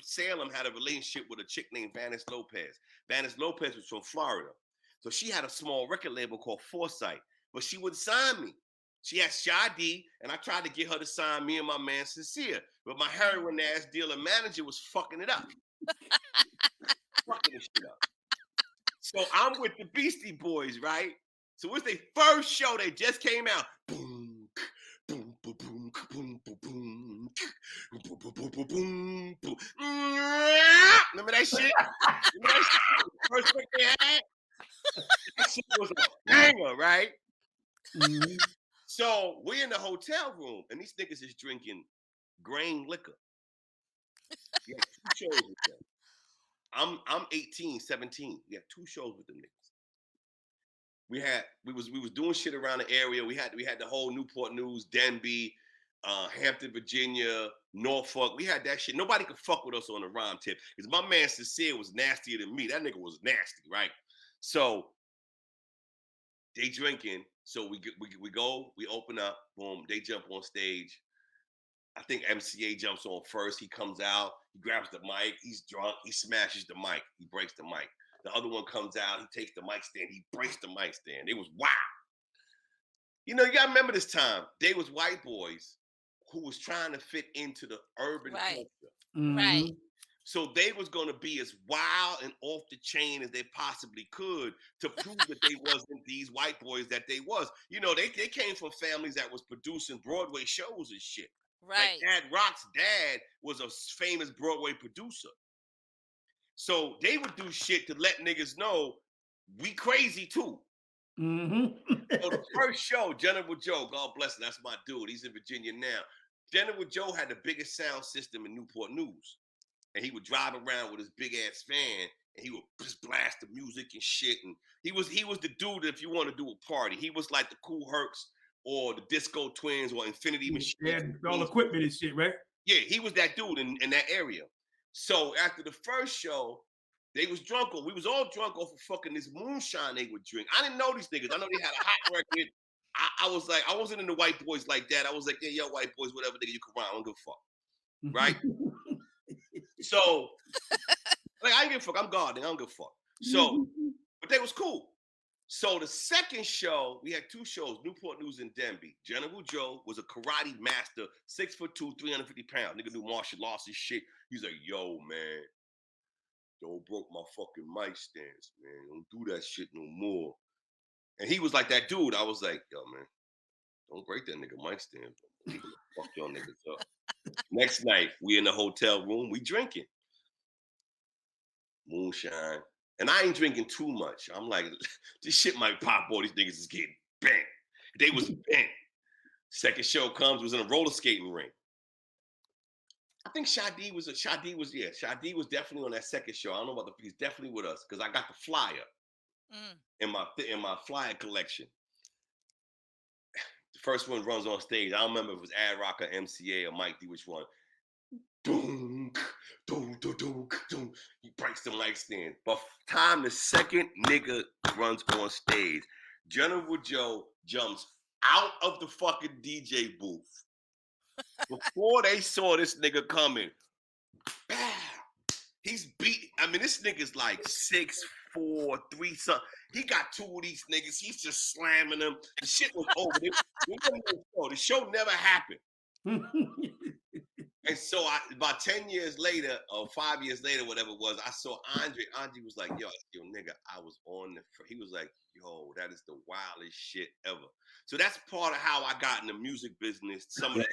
Salem had a relationship with a chick named Vanis Lopez. Vanis Lopez was from Florida, so she had a small record label called Foresight, but she wouldn't sign me. She had Shadi, and I tried to get her to sign me and my man Sincere, but my heroin ass dealer manager was fucking it up. Fucking this shit up. So I'm with the Beastie Boys, right? So it's their first show. They just came out. Boom, boom, boom, boom, boom, boom, boom, boom, boom, boom, boom, boom, boom. Remember that shit? First thing they had? That shit was a banger, right? Mm-hmm. So we're in the hotel room, and these niggas is drinking grain liquor. We had 2 shows with them. I'm 18, 17. We had 2 shows with them niggas. We was doing shit around the area. We had the whole Newport News, Denby, Hampton, Virginia, Norfolk. We had that shit. Nobody could fuck with us on the rhyme tip because my man Sincere was nastier than me. That nigga was nasty, right? So they drinking. So we go, we open up, boom, they jump on stage. I think MCA jumps on first. He comes out, he grabs the mic, he's drunk, he smashes the mic, he breaks the mic. The other one comes out, he takes the mic stand, he breaks the mic stand. It was wow. You know, you gotta remember this time. They was white boys who was trying to fit into the urban culture. Right. So they was gonna be as wild and off the chain as they possibly could to prove that they wasn't these white boys that they was. You know, they came from families that was producing Broadway shows and shit. Right. Like Ad Rock's dad was a famous Broadway producer. So they would do shit to let niggas know we crazy too. So the first show, General Joe, God bless him, that's my dude. He's in Virginia now. General Joe had the biggest sound system in Newport News. And he would drive around with his big ass fan and he would just blast the music and shit. And he was the dude that if you want to do a party, he was like the Cool Hercs or the Disco Twins or Infinity Machine. Yeah, all equipment and shit, right? Yeah, he was that dude in that area. So after the first show, they was drunk. We was all drunk off of fucking this moonshine they would drink. I didn't know these niggas. I know they had a hot record. I was like, I wasn't into white boys like that. I was like, yeah, yo, white boys, whatever nigga you can rhyme, I don't give a fuck. Right? So, like, I ain't give a fuck. I'm God, I don't give a fuck. So, but they was cool. So the second show, we had two shows, Newport News and Denby. General Joe was a karate master, 6'2", 350 pounds. Nigga do martial arts and shit. He's like, yo, man, don't broke my fucking mic stands, man. Don't do that shit no more. And he was like that dude. I was like, yo, man, don't break that nigga mic stand. Fuck y'all niggas up. Next night, we in the hotel room, we drinking. Moonshine. And I ain't drinking too much. I'm like, this shit might pop, boy. These niggas is getting bent. They was bent. Second show comes, was in a roller skating ring. I think Shadi was definitely on that second show. I don't know about he's definitely with us because I got the flyer in my flyer collection. The first one runs on stage. I don't remember if it was Ad Rock or MCA or Mike D, which one. Doom, doom, doom, doom, doom. He breaks the mic stand. But time the second nigga runs on stage, General Joe jumps out of the fucking DJ booth. Before they saw this nigga coming, he's beat. I mean, this nigga's like 6'4", 3 something. He got two of these niggas. He's just slamming them. The shit was over. The show never happened. And so about 10 years later, or 5 years later, whatever it was, I saw Andre. Andre was like, yo, nigga, I was on he was like, yo, that is the wildest shit ever. So that's part of how I got in the music business. Some of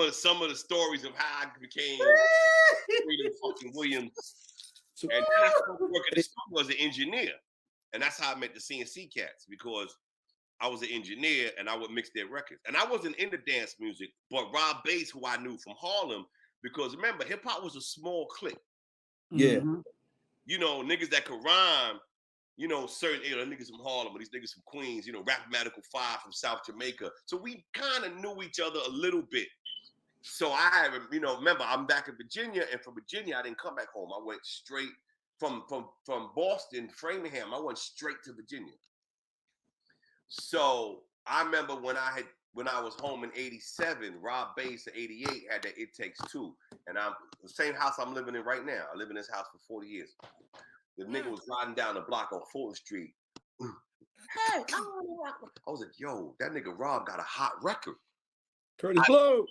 the stories of how I became Freedom fucking Williams. And I started working at the studio as an engineer. And that's how I met the CNC cats, because I was an engineer and I would mix their records. And I wasn't into dance music, but Rob Bass, who I knew from Harlem, because remember, hip hop was a small clique. Yeah. You know, niggas that could rhyme, you know, certain niggas from Harlem, or these niggas from Queens, you know, Rapmatical 5 from South Jamaica. So we kind of knew each other a little bit. So I, you know, remember, I'm back in Virginia, and from Virginia, I didn't come back home. I went straight from Boston, Framingham, I went straight to Virginia. So I remember when I was home in 87, Rob Bass in 88 had that It Takes Two. And I'm the same house I'm living in right now. I live in this house for 40 years. The nigga was riding down the block on 4th Street. Hey, I was like, yo, that nigga Rob got a hot record. Curtis Blow.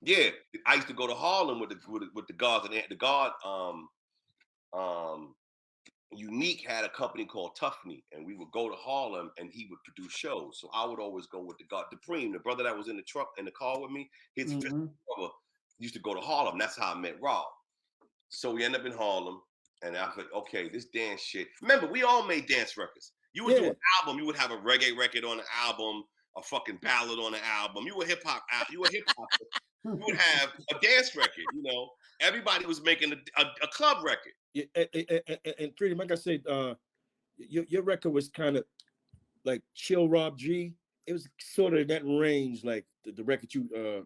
Yeah, I used to go to Harlem with the guards, and the guard Unique had a company called Tuffney, and we would go to Harlem and he would produce shows. So I would always go with the guard, Dupreme, the brother that was in the car with me. His brother used to go to Harlem. That's how I met Rob. So we ended up in Harlem, and I was like, okay, this dance shit. Remember, we all made dance records. You would do an album, you would have a reggae record on the album, a fucking ballad on the album. You were hip hop. You would have a dance record. You know, everybody was making a club record. Yeah, and Freedom, like I said, your record was kind of like Chill Rob G. It was sort of in that range, like the record you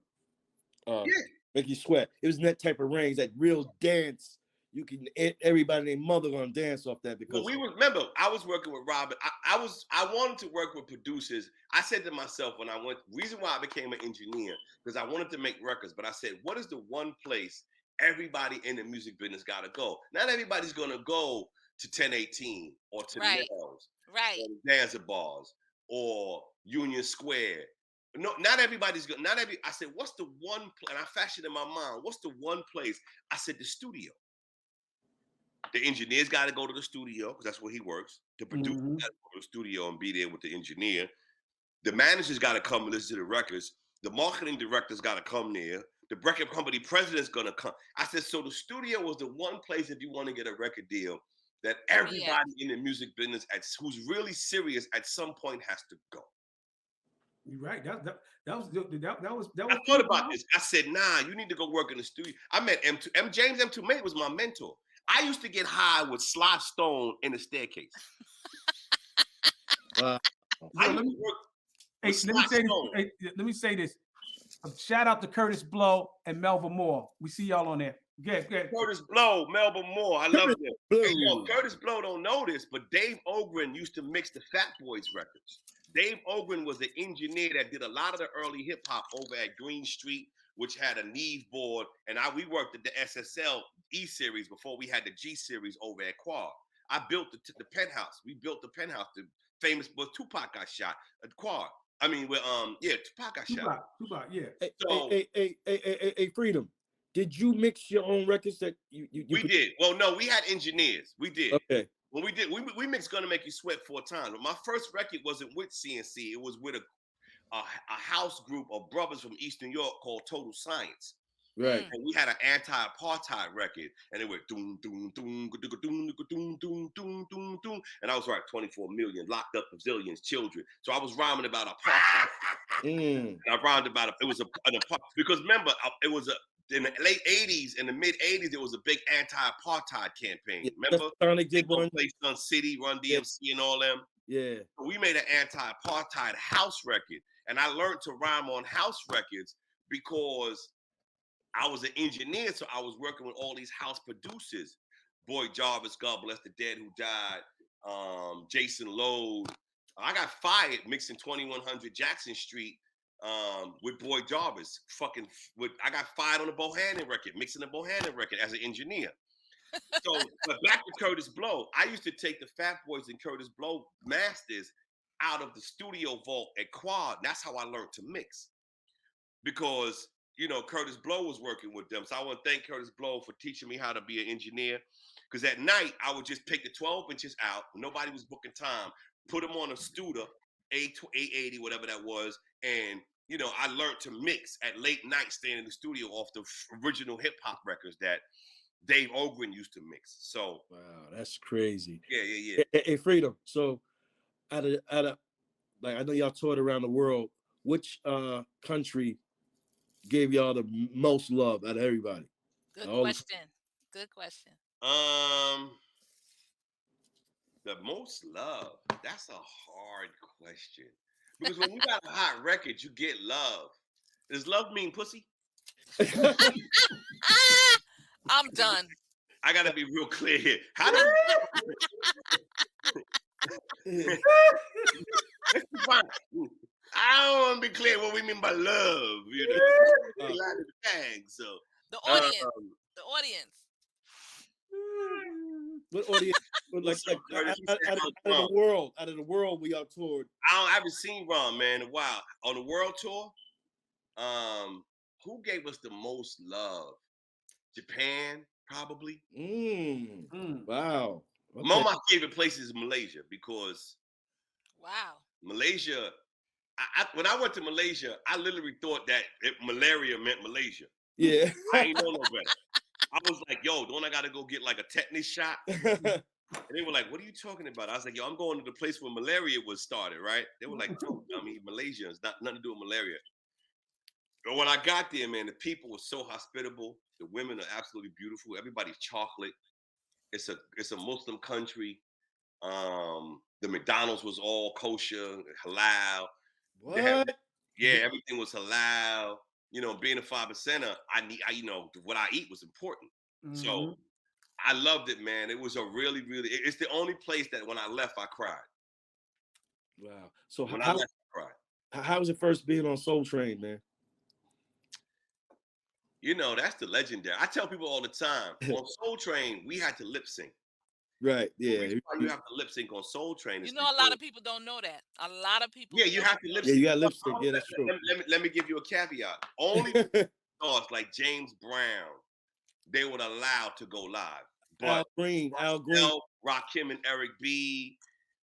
make you sweat. It was in that type of range, that real dance, you can everybody named mother gonna dance off that because remember I was working with Robert. I wanted to work with producers. I said to myself when I went, reason why I became an engineer because I wanted to make records, but I said, what is the one place everybody in the music business gotta go? Not everybody's gonna go to 1018 or to Nails or the Dancer Bars or Union Square. No, not everybody's good. Not every. I said, what's the one? And I fashioned in my mind, what's the one place? I said, the studio. The engineers got to go to the studio because that's where he works. The producer got to go to the studio and be there with the engineer. The managers got to come and listen to the records. The marketing director's got to come there. The record company president's gonna come. I said, so the studio was the one place if you want to get a record deal that everybody in the music business who's really serious at some point has to go. You're right. That was. I thought about this. I said, nah, you need to go work in the studio. I met M2. James M2 Mate was my mentor. I used to get high with Sly Stone in the staircase. Let me say this. Shout out to Curtis Blow and Melba Moore. We see y'all on there. Good. Curtis Blow, Melba Moore. I love them. Hey, yo, Curtis Blow don't know this, but Dave Ogren used to mix the Fat Boys records. Dave Ogren was the engineer that did a lot of the early hip hop over at Green Street, which had a Neve board, and we worked at the SSL E series before we had the G series over at Quad. I built the penthouse. We built the penthouse. The famous, well, Tupac got shot at Quad. I mean, Tupac got shot. Tupac, yeah. Hey, Freedom. Did you mix your own records that you We did. Well, no, we had engineers. We did. Okay. When we did, we mixed Gonna Make You Sweat 4 times. But my first record wasn't with CNC. It was with a house group of brothers from Eastern York called Total Science. Right. And we had an anti-apartheid record, and it went doom, doom, doom, doom, doom, doom, doom, doom, doom, doom. And I was like 24 million locked up Brazilians, children. So I was rhyming about apartheid. And I rhymed about it. It was an apartheid. Because remember, it was in the late 80s, in the mid 80s, there was a big anti-apartheid campaign. Remember? Sonic did one. Play Sun City, Run DMC, and all them. Yeah. We made an anti-apartheid house record. And I learned to rhyme on house records because I was an engineer, so I was working with all these house producers. Boy Jarvis, God bless the dead who died. Jason Lowe. I got fired mixing 2100 Jackson Street with Boy Jarvis. I got fired on the Bohannon record, mixing the Bohannon record as an engineer. So, but back to Curtis Blow, I used to take the Fat Boys and Curtis Blow masters out of the studio vault at Quad. That's how I learned to mix. Because Curtis Blow was working with them. So I want to thank Curtis Blow for teaching me how to be an engineer. Because at night, I would just pick the 12 inches out. Nobody was booking time. Put them on a Studer, 880, whatever that was. And, I learned to mix at late night, staying in the studio off the original hip hop records that Dave Ogren used to mix. So. Wow, that's crazy. Yeah. Hey, Freedom. So out of like, I know y'all toured around the world. Which country gave y'all the most love out of everybody? Good question. Good question. The most love. That's a hard question. Because when you got a hot record, you get love. Does love mean pussy? I'm done. I gotta be real clear here. How do I don't want to be clear what we mean by love, A lot of things. So the audience. The audience. What audience? Out of the world, we all toured. I haven't seen Ron, man, in a while. On the world tour, who gave us the most love? Japan, probably. Wow. Okay. One of my favorite places is Malaysia because Malaysia. When I went to Malaysia, I literally thought that malaria meant Malaysia. Yeah. I ain't know no better. I was like, yo, don't I gotta go get like a tetanus shot? And they were like, what are you talking about? I was like, yo, I'm going to the place where malaria was started, right? They were like, no, Malaysia is nothing to do with malaria. But when I got there, man, the people were so hospitable. The women are absolutely beautiful. Everybody's chocolate. It's a Muslim country. The McDonald's was all kosher, halal. What? Everything was halal. Being a 5%er, what I eat was important. Mm-hmm. So I loved it, man. It was a really, really. It's the only place that when I left, I cried. Wow. So when I left, I cried. How was it first being on Soul Train, man? You know, that's the legendary. I tell people all the time on Soul Train, we had to lip sync. Right. Yeah. The reason why you have to lip sync on Soul Train is a lot of people don't know that. A lot of people. Yeah, you have to lip sync. Yeah, you got lip sync. Yeah, that's true. Let me give you a caveat. Only stars like James Brown, they were allowed to go live. But Al Green, Rakim and Eric B,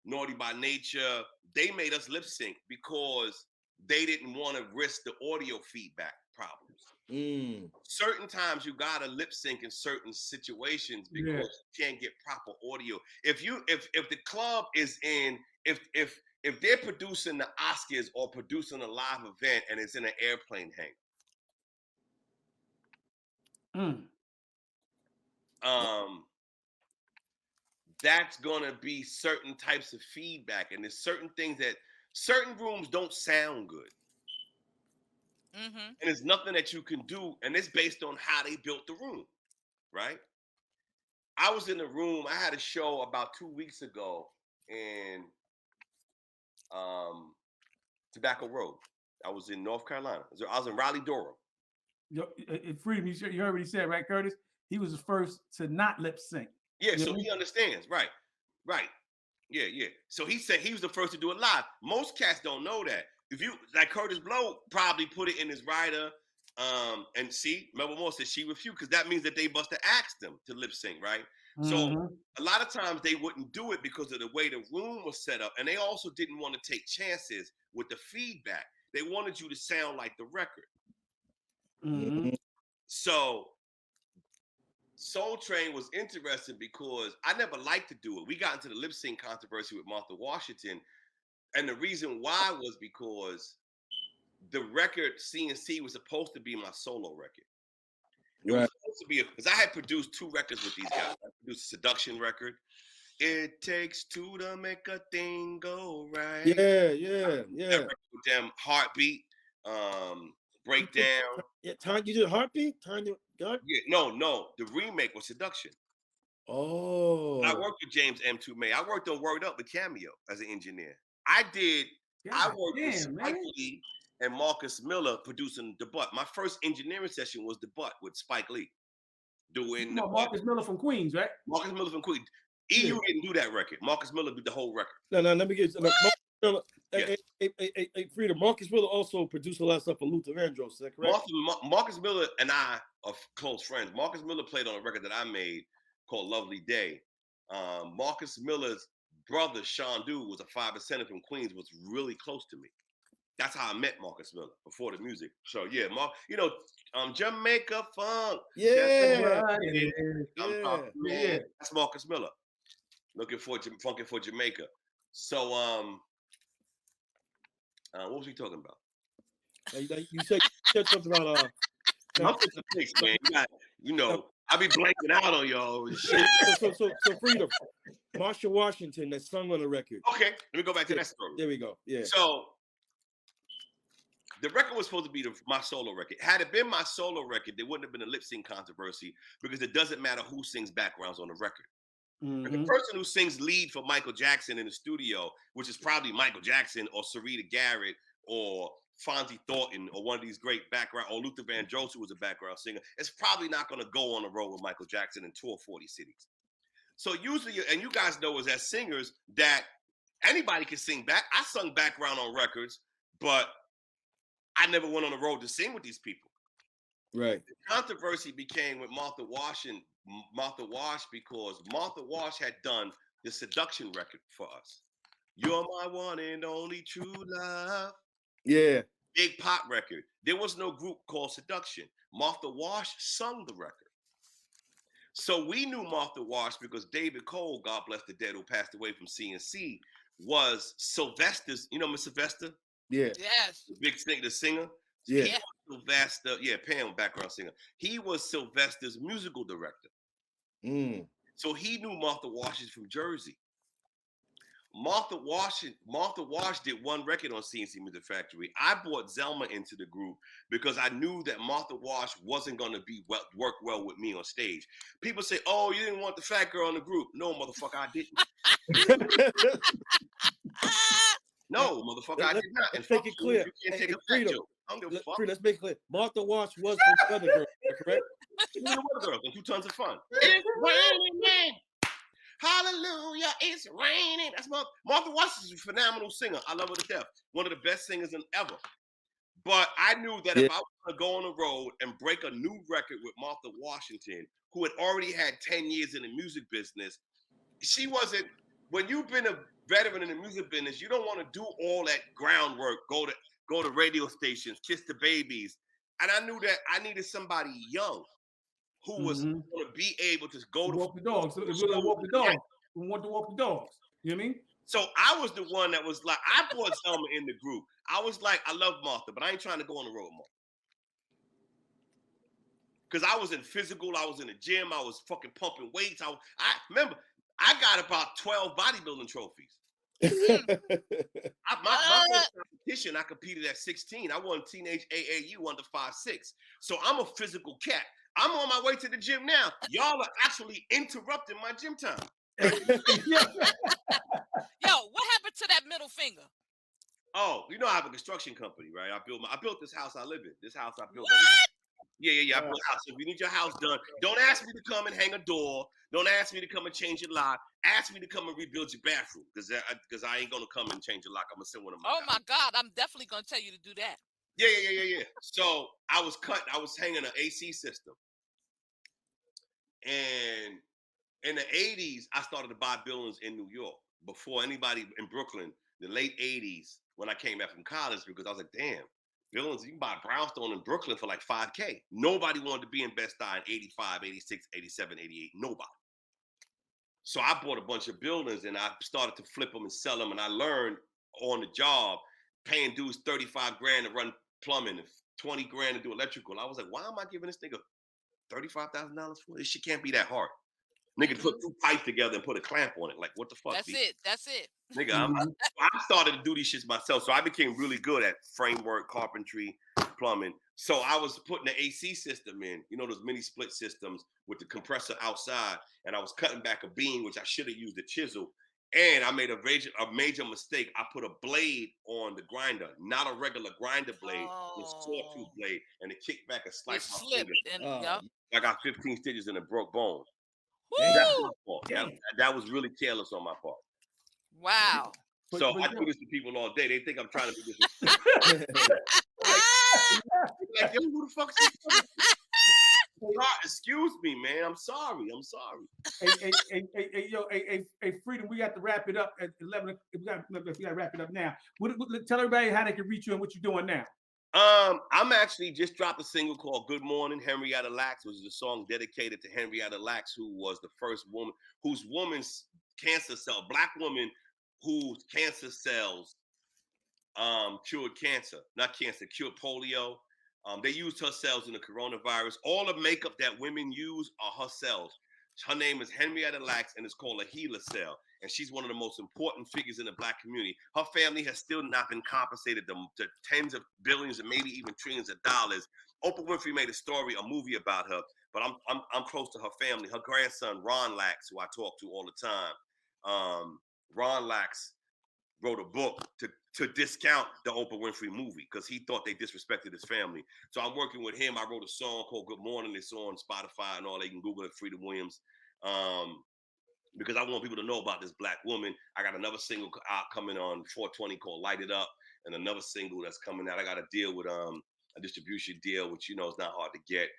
Naughty by Nature, they made us lip sync because they didn't want to risk the audio feedback problems. Certain times you gotta lip sync in certain situations because you can't get proper audio. If the club is in, if they're producing the Oscars or producing a live event and it's in an airplane hangar, that's gonna be certain types of feedback, and there's certain things that certain rooms don't sound good. And there's nothing that you can do, and it's based on how they built the room, right? I was in the room. I had a show about 2 weeks ago in Tobacco Road. I was in North Carolina. I was in Raleigh-Durham. Freedom, you heard what he said, right, Curtis? He was the first to not lip sync. Yeah, so he understands, right? Yeah. So he said he was the first to do it live. Most cats don't know that. If you like Curtis Blow probably put it in his rider, and see, Melba Moore said she refused because that means that they must have asked them to lip sync, right? So a lot of times they wouldn't do it because of the way the room was set up, and they also didn't want to take chances with the feedback. They wanted you to sound like the record. So Soul Train was interesting because I never liked to do it. We got into the lip sync controversy with Martha Washington. And the reason why was because the record C&C was supposed to be my solo record. It was supposed to be because I had produced 2 records with these guys. I produced a Seduction record. It takes 2 to make a thing go right. Yeah. With them, Heartbeat, Breakdown. Yeah, you did Heartbeat? God? Yeah, no. The remake was Seduction. Oh. I worked with James M2 May. I worked on Word Up with Cameo as an engineer. I worked with Spike Lee and Marcus Miller producing The Butt. My first engineering session was The Butt with Spike Lee. Doing Marcus Miller from Queens, right? Marcus Miller from Queens. EU didn't do that record. Marcus Miller did the whole record. No, let me get Hey, Freedom. Marcus Miller also produced a lot of stuff for Luther Vandross, is that correct? Marcus Miller and I are close friends. Marcus Miller played on a record that I made called Lovely Day. Marcus Miller's brother, Sean Dew, was a 5%er from Queens, was really close to me. That's how I met Marcus Miller before the music. So yeah, Jamaica Funk. Yeah. That's Marcus Miller. Funkin' for Jamaica. So what was we talking about? You said something about I'm just a fix, man. I be blanking out on y'all. So Freedom. Marsha Washington that sung on the record. Okay, let me go back to that story. There we go. Yeah. So the record was supposed to be my solo record. Had it been my solo record, there wouldn't have been a lip sync controversy because it doesn't matter who sings backgrounds on the record. And the person who sings lead for Michael Jackson in the studio, which is probably Michael Jackson or Sarita Garrett or Fonzie Thornton or one of these great background, or Luther Vandross, who was a background singer, it's probably not going to go on the road with Michael Jackson and tour 40 cities. So usually, and you guys know as singers that anybody can sing back. I sung background on records, but I never went on the road to sing with these people. Right. The controversy became with Martha Wash because Martha Wash had done the Seduction record for us. You're my one and only true love. Yeah. Big pop record. There was no group called Seduction. Martha Wash sung the record. So we knew Martha Wash because David Cole, God bless the dead, who passed away from C&C, was Sylvester's, Miss Sylvester? Yeah. Yes. The big singer, the singer. Yeah. Sylvester, Pam, background singer. He was Sylvester's musical director. So he knew Martha Wash is from Jersey. Martha Wash did one record on CNC Music Factory. I brought Zelma into the group because I knew that Martha Wash wasn't going to work well with me on stage. People say, "Oh, you didn't want the fat girl in the group." No, motherfucker, I didn't. No, motherfucker, I did not. Let's make it clear. You can't take a Freedom. joke. I don't give a fuck. Let's make it clear. Martha Wash was from the other girl, correct? She was the other girl, and 2 tons of fun. It's raining, man. Hallelujah, it's raining. That's Martha Wash is a phenomenal singer. I love her to death. One of the best singers ever. But I knew that if I was going to go on the road and break a new record with Martha Washington, who had already had 10 years in the music business, she wasn't. When you've been a veteran in the music business, you don't want to do all that groundwork. Go to radio stations, kiss the babies, and I knew that I needed somebody young who was going to be able to go to walk the dogs. So if we're gonna walk the dogs, we want to walk the dogs. You know what I mean? So I was the one that was like, I brought Selma in the group. I was like, I love Martha, but I ain't trying to go on the road more. Because I was in physical, I was in the gym, I was fucking pumping weights. I remember, I got about 12 bodybuilding trophies. My first competition, I competed at 16. I won teenage AAU under 5'6". So I'm a physical cat. I'm on my way to the gym now. Y'all are actually interrupting my gym time. Yo, what happened to that middle finger? Oh, you know I have a construction company, right? I built this house I live in. This house I built. What? Yeah. I built a house. If you need your house done, don't ask me to come and hang a door. Don't ask me to come and change your lock. Ask me to come and rebuild your bathroom, because I ain't gonna come and change your lock. I'm gonna send one of my. Oh my God, I'm definitely gonna tell you to do that. Yeah. So I was hanging an AC system, and in the 80s, I started to buy buildings in New York before anybody in Brooklyn. The late 80s, when I came back from college, because I was like, damn, buildings, you can buy brownstone in Brooklyn for like $5K. Nobody wanted to be in Bed-Stuy in 85, 86, 87, 88. Nobody. So I bought a bunch of buildings and I started to flip them and sell them. And I learned on the job, paying dudes 35 grand to run plumbing and 20 grand to do electrical. I was like, why am I giving this nigga $35,000 for this? Shit can't be that hard. Nigga put 2 pipes together and put a clamp on it. Like, what the fuck? That's it. Nigga, I started to do these shits myself. So I became really good at framework, carpentry, plumbing. So I was putting the AC system in, those mini split systems with the compressor outside. And I was cutting back a beam, which I should have used a chisel. And I made a major mistake. I put a blade on the grinder, not a regular grinder blade, a sawtooth blade. And it kicked back and sliced my finger. I got 15 stitches and a broke bone. That's my fault. That was really careless on my part. Wow. So I do this to people all day. They think I'm trying to be disrespectful. like, yo, who the fuck is this? Excuse me, man. I'm sorry. Hey, Freedom, we got to wrap it up at 11. We got to wrap it up now. Tell everybody how they can reach you and what you're doing now. I'm actually just dropped a single called Good Morning, Henrietta Lacks, which is a song dedicated to Henrietta Lacks, who was the first woman whose black woman whose cancer cells cured polio. They used her cells in the coronavirus. All the makeup that women use are her cells. Her name is Henrietta Lacks, and it's called a HeLa cell. And she's one of the most important figures in the black community. Her family has still not been compensated to tens of billions and maybe even trillions of dollars. Oprah Winfrey made a movie about her, but I'm close to her family. Her grandson, Ron Lacks, who I talk to all the time, Ron Lacks wrote a book to discount the Oprah Winfrey movie because he thought they disrespected his family. So I'm working with him. I wrote a song called Good Morning. It's on Spotify and all. They can Google it, Freedom Williams. Because I want people to know about this black woman. I got another single out coming on 420 called Light It Up, and another single that's coming out. I got a deal with a distribution deal, which is not hard to get,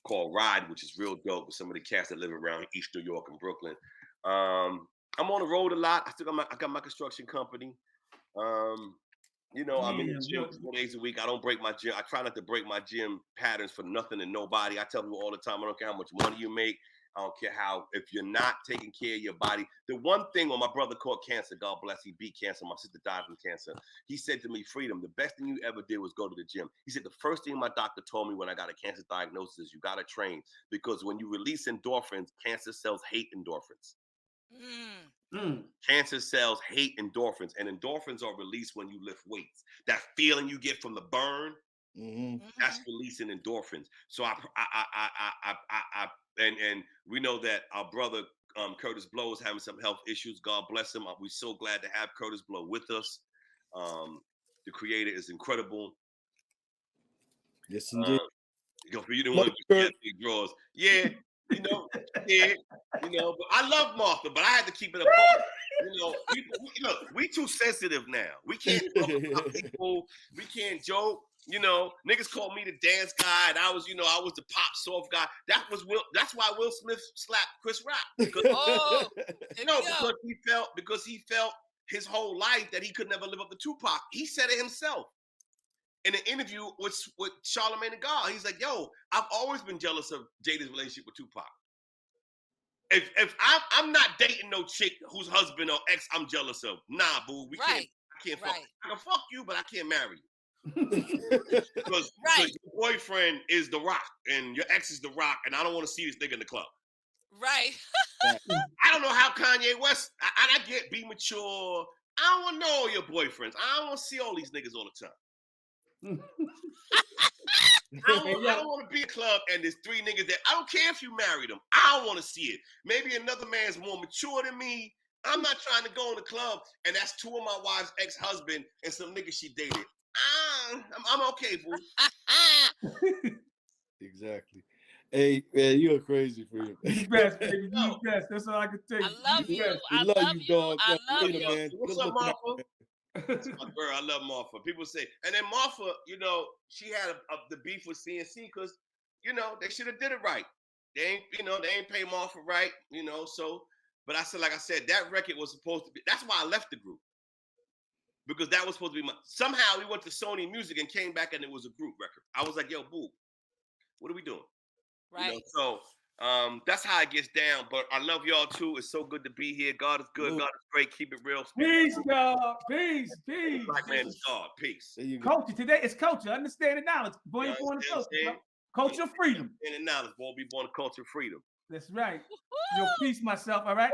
called Ride, which is real dope with some of the cats that live around East New York and Brooklyn. I'm on the road a lot. I got my construction company. I'm in the gym 4 days a week. I don't break my gym. I try not to break my gym patterns for nothing and nobody. I tell people all the time, I don't care how much money you make. I don't care if you're not taking care of your body. The one thing when my brother caught cancer, God bless, he beat cancer. My sister died from cancer. He said to me, Freedom, the best thing you ever did was go to the gym. He said, the first thing my doctor told me when I got a cancer diagnosis is you got to train, because when you release endorphins, cancer cells hate endorphins. Cancer cells hate endorphins, and endorphins are released when you lift weights. That feeling you get from the burn, that's releasing endorphins. So and we know that our brother Curtis Blow is having some health issues. God bless him. We're so glad to have Curtis Blow with us. The creator is incredible. Yes, indeed. For you the one who get big draws. Yeah, but I love Martha, but I had to keep it above. We too sensitive now. We can't talk about people. We can't joke. Niggas called me the dance guy, and I was the pop soft guy. That's why Will Smith slapped Chris Rock. Because he felt his whole life that he could never live up to Tupac. He said it himself in an interview with Charlamagne the God. He's like, yo, I've always been jealous of Jada's relationship with Tupac. If I'm not dating no chick whose husband or ex I'm jealous of, nah, boo, I can't fuck. I can fuck you, but I can't marry you. because your boyfriend is The Rock and your ex is The Rock, and I don't want to see this nigga in the club. Right. I don't know how Kanye West. I get be mature. I don't want to know all your boyfriends. I don't want to see all these niggas all the time. I don't want to be in a club and there's 3 niggas that I don't care if you married them. I don't want to see it. Maybe another man's more mature than me. I'm not trying to go in the club and that's 2 of my wife's ex-husband and some niggas she dated. I'm okay, boo. Exactly. Hey, man, you're crazy for you. You best, baby. You best. That's all I can tell you. I love you. I love you, dog. I love you. Man. What's up, Martha? That's my girl. I love Martha. People say, and then Martha, she had the beef with CNC because, they should have did it right. They ain't pay Martha right, so. But like I said, that record was supposed to be. That's why I left the group. Because that was supposed to be somehow we went to Sony Music and came back and it was a group record. I was like, yo, boo, what are we doing? Right. So that's how it gets down. But I love y'all too. It's so good to be here. God is good. God is great. Keep it real. Peace, God. Peace. Black man is God. Peace. Culture today is culture. Understand and knowledge. Boy, you're born to culture. Culture of freedom. Understand and knowledge. Boy, be born to culture of freedom. That's right. Yo, peace myself. All right.